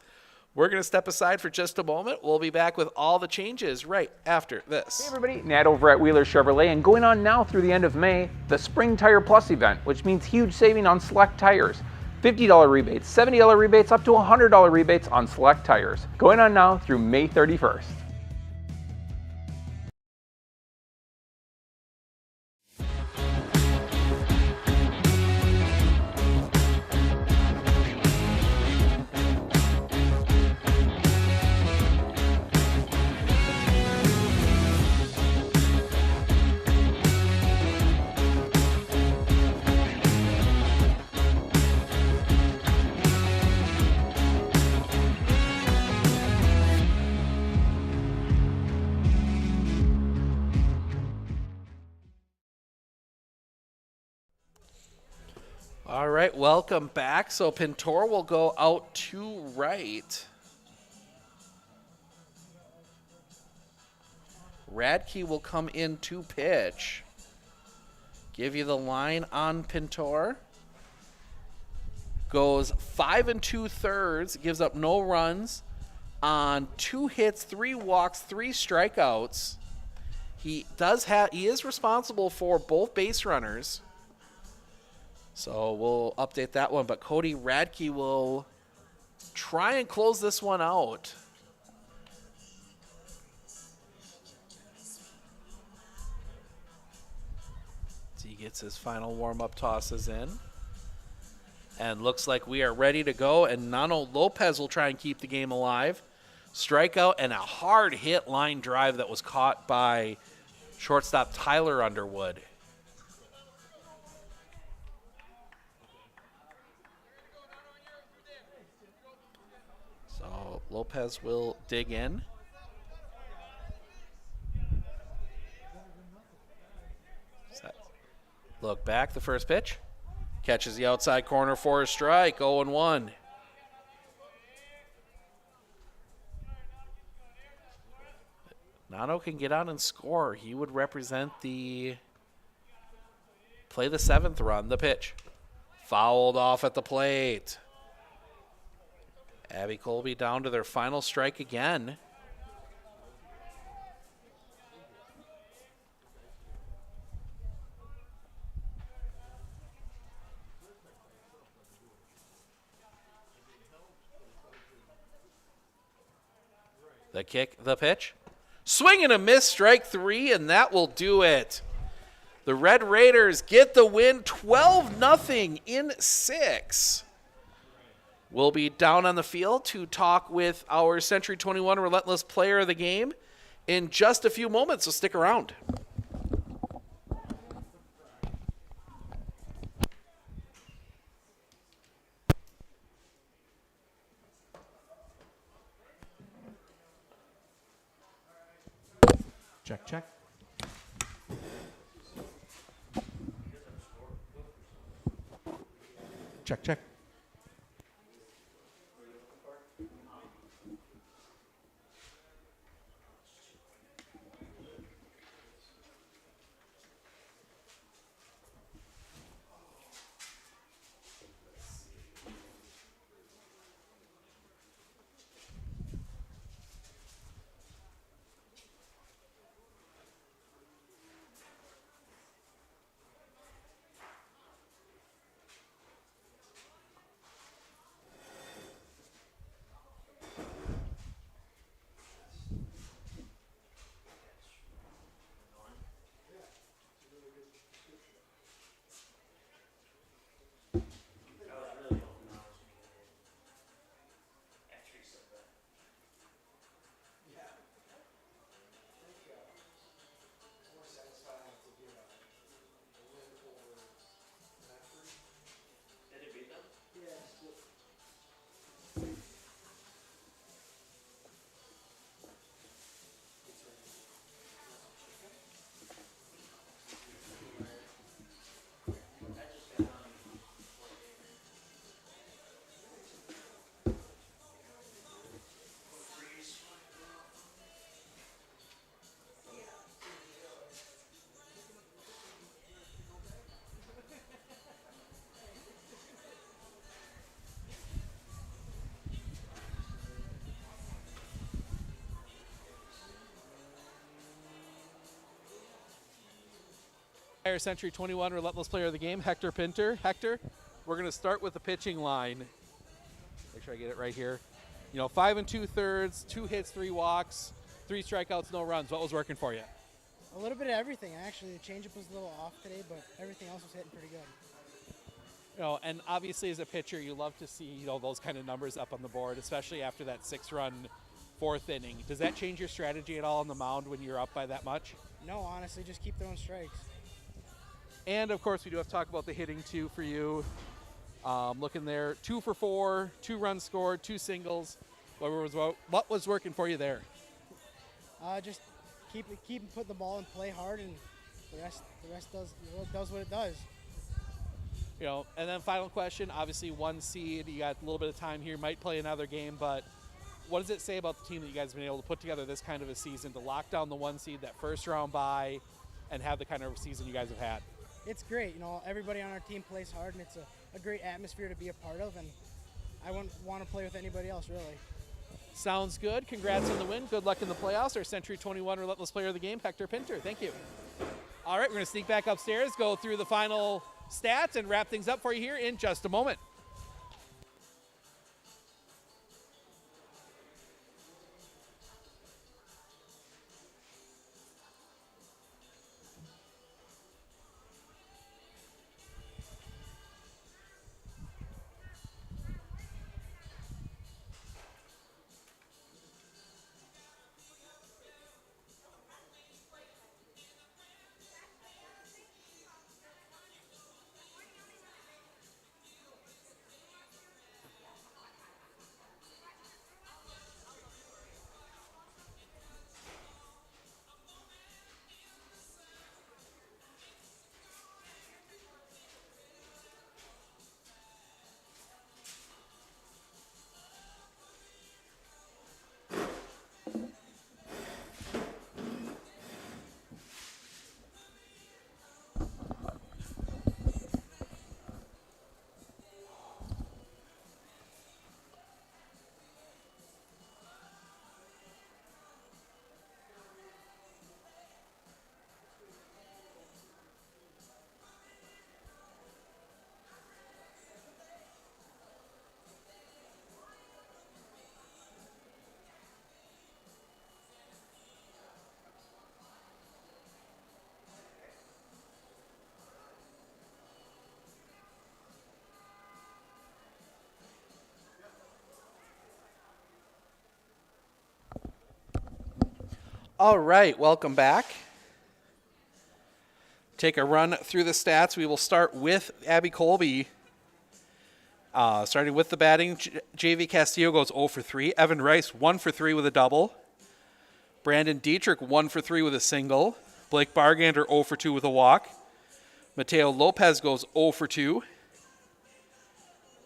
We're going to step aside for just a moment. We'll be back with all the changes right after this. Hey everybody, Nat over at Wheeler Chevrolet, and going on now through the end of May, the Spring Tire Plus event, which means huge saving on select tires. $50 rebates, $70 rebates, up to $100 rebates on select tires. Going on now through May 31st. All right, welcome back. So Pintor will go out to right. Radke will come in to pitch. Give you the line on Pintor. Goes 5 2/3, gives up no runs on 2 hits, 3 walks, 3 strikeouts. He is responsible for both base runners. So we'll update that one, but Cody Radke will try and close this one out. So he gets his final warm-up tosses in. And looks like we are ready to go, and Nano Lopez will try and keep the game alive. Strikeout and a hard hit line drive that was caught by shortstop Tyler Underwood. Lopez will dig in. Look back, the first pitch. Catches the outside corner for a strike, 0-1. Nano can get out and score. He would represent play the 7th run. The pitch. Fouled off at the plate. Abby Colby down to their final strike again. The kick, the pitch. Swing and a miss, strike 3, and that will do it. The Red Raiders get the win 12-0 in 6. We'll be down on the field to talk with our Century 21 Relentless Player of the Game in just a few moments, so stick around. Check, check. Check, check. Century 21 Relentless Player of the Game, Hector Pinter. Hector, we're going to start with the pitching line. Make sure I get it right here. 5 2/3, 2 hits, 3 walks, 3 strikeouts, no runs. What was working for you? A little bit of everything, actually. The changeup was a little off today, but everything else was hitting pretty good. And obviously as a pitcher, you love to see, those kind of numbers up on the board, especially after that 6-run 4th inning. Does that change your strategy at all on the mound when you're up by that much? No, honestly, just keep throwing strikes. And, of course, we do have to talk about the hitting, too, for you. Looking there, 2 for 4, 2 runs scored, 2 singles. What was working for you there? Just keep putting the ball in play hard, and the rest does what it does. And then final question, obviously 1 seed. You got a little bit of time here, might play another game, but what does it say about the team that you guys have been able to put together this kind of a season to lock down the 1 seed, that first round bye, and have the kind of season you guys have had? It's great. Everybody on our team plays hard, and it's a great atmosphere to be a part of, and I wouldn't want to play with anybody else, really. Sounds good. Congrats on the win. Good luck in the playoffs. Our Century 21 Relentless Player of the Game, Hector Pinter. Thank you. All right, we're going to sneak back upstairs, go through the final stats, and wrap things up for you here in just a moment. All right, welcome back. Take a run through the stats. We will start with Abby Colby. Starting with the batting, JV Castillo goes 0 for 3. Evan Rice 1 for 3 with a double. Brandon Dietrich 1 for 3 with a single. Blake Bargander 0 for 2 with a walk. Mateo Lopez goes 0 for 2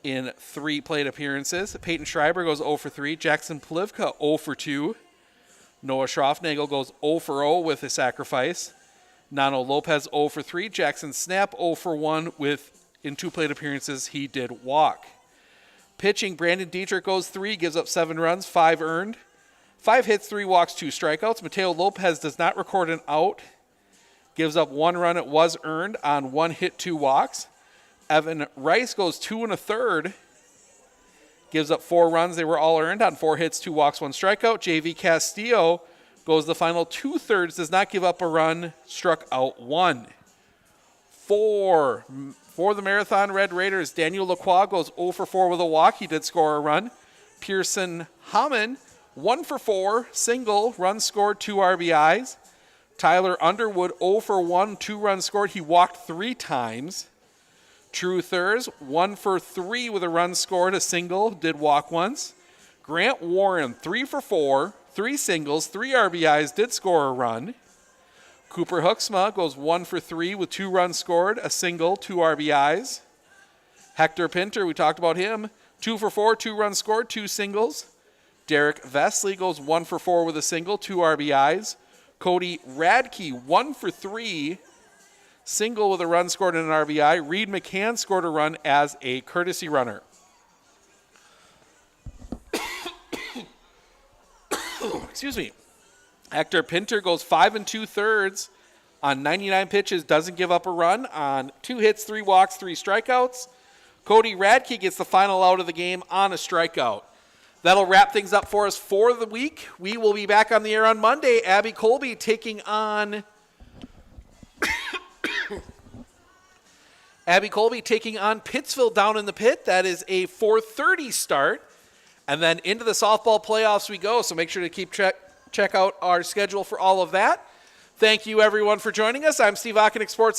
in 3 plate appearances. Peyton Schreiber goes 0 for 3. Jackson Plivka 0 for 2. Noah Schroffnagel goes 0 for 0 with a sacrifice. Nano Lopez 0 for 3. Jackson Snap 0 for 1 with in 2 plate appearances. He did walk. Pitching, Brandon Dietrich goes 3, gives up 7 runs, 5 earned. 5 hits, 3 walks, 2 strikeouts. Mateo Lopez does not record an out. Gives up 1 run. It was earned on 1 hit, 2 walks. Evan Rice goes 2 1/3. Gives up 4 runs. They were all earned on 4 hits, 2 walks, 1 strikeout. JV Castillo goes the final 2/3. Does not give up a run. Struck out 1. For the Marathon Red Raiders, Daniel Lacroix goes 0 for 4 with a walk. He did score a run. Pearson Hammond 1 for 4, single, runs scored, 2 RBIs. Tyler Underwood 0 for 1, 2 runs scored. He walked 3 times. True Thurs 1 for 3 with a run scored, a single, did walk once. Grant Warren 3 for 4, 3 singles, 3 RBIs, did score a run. Cooper Hooksma goes 1 for 3 with 2 runs scored, a single, 2 RBIs. Hector Pinter, we talked about him, 2 for 4, 2 runs scored, 2 singles. Derek Vesley goes 1 for 4 with a single, 2 RBIs. Cody Radke 1 for 3, single with a run scored and an RBI. Reed McCann scored a run as a courtesy runner. Excuse me. Hector Pinter goes 5 2/3 on 99 pitches, doesn't give up a run on 2 hits, 3 walks, 3 strikeouts. Cody Radke gets the final out of the game on a strikeout. That'll wrap things up for us for the week. We will be back on the air on Monday. Abby Colby taking on Pittsville down in the pit. That is a 4:30 start. And then into the softball playoffs we go. So make sure to keep check out our schedule for all of that. Thank you, everyone, for joining us. I'm Steve Ockenick, Sports on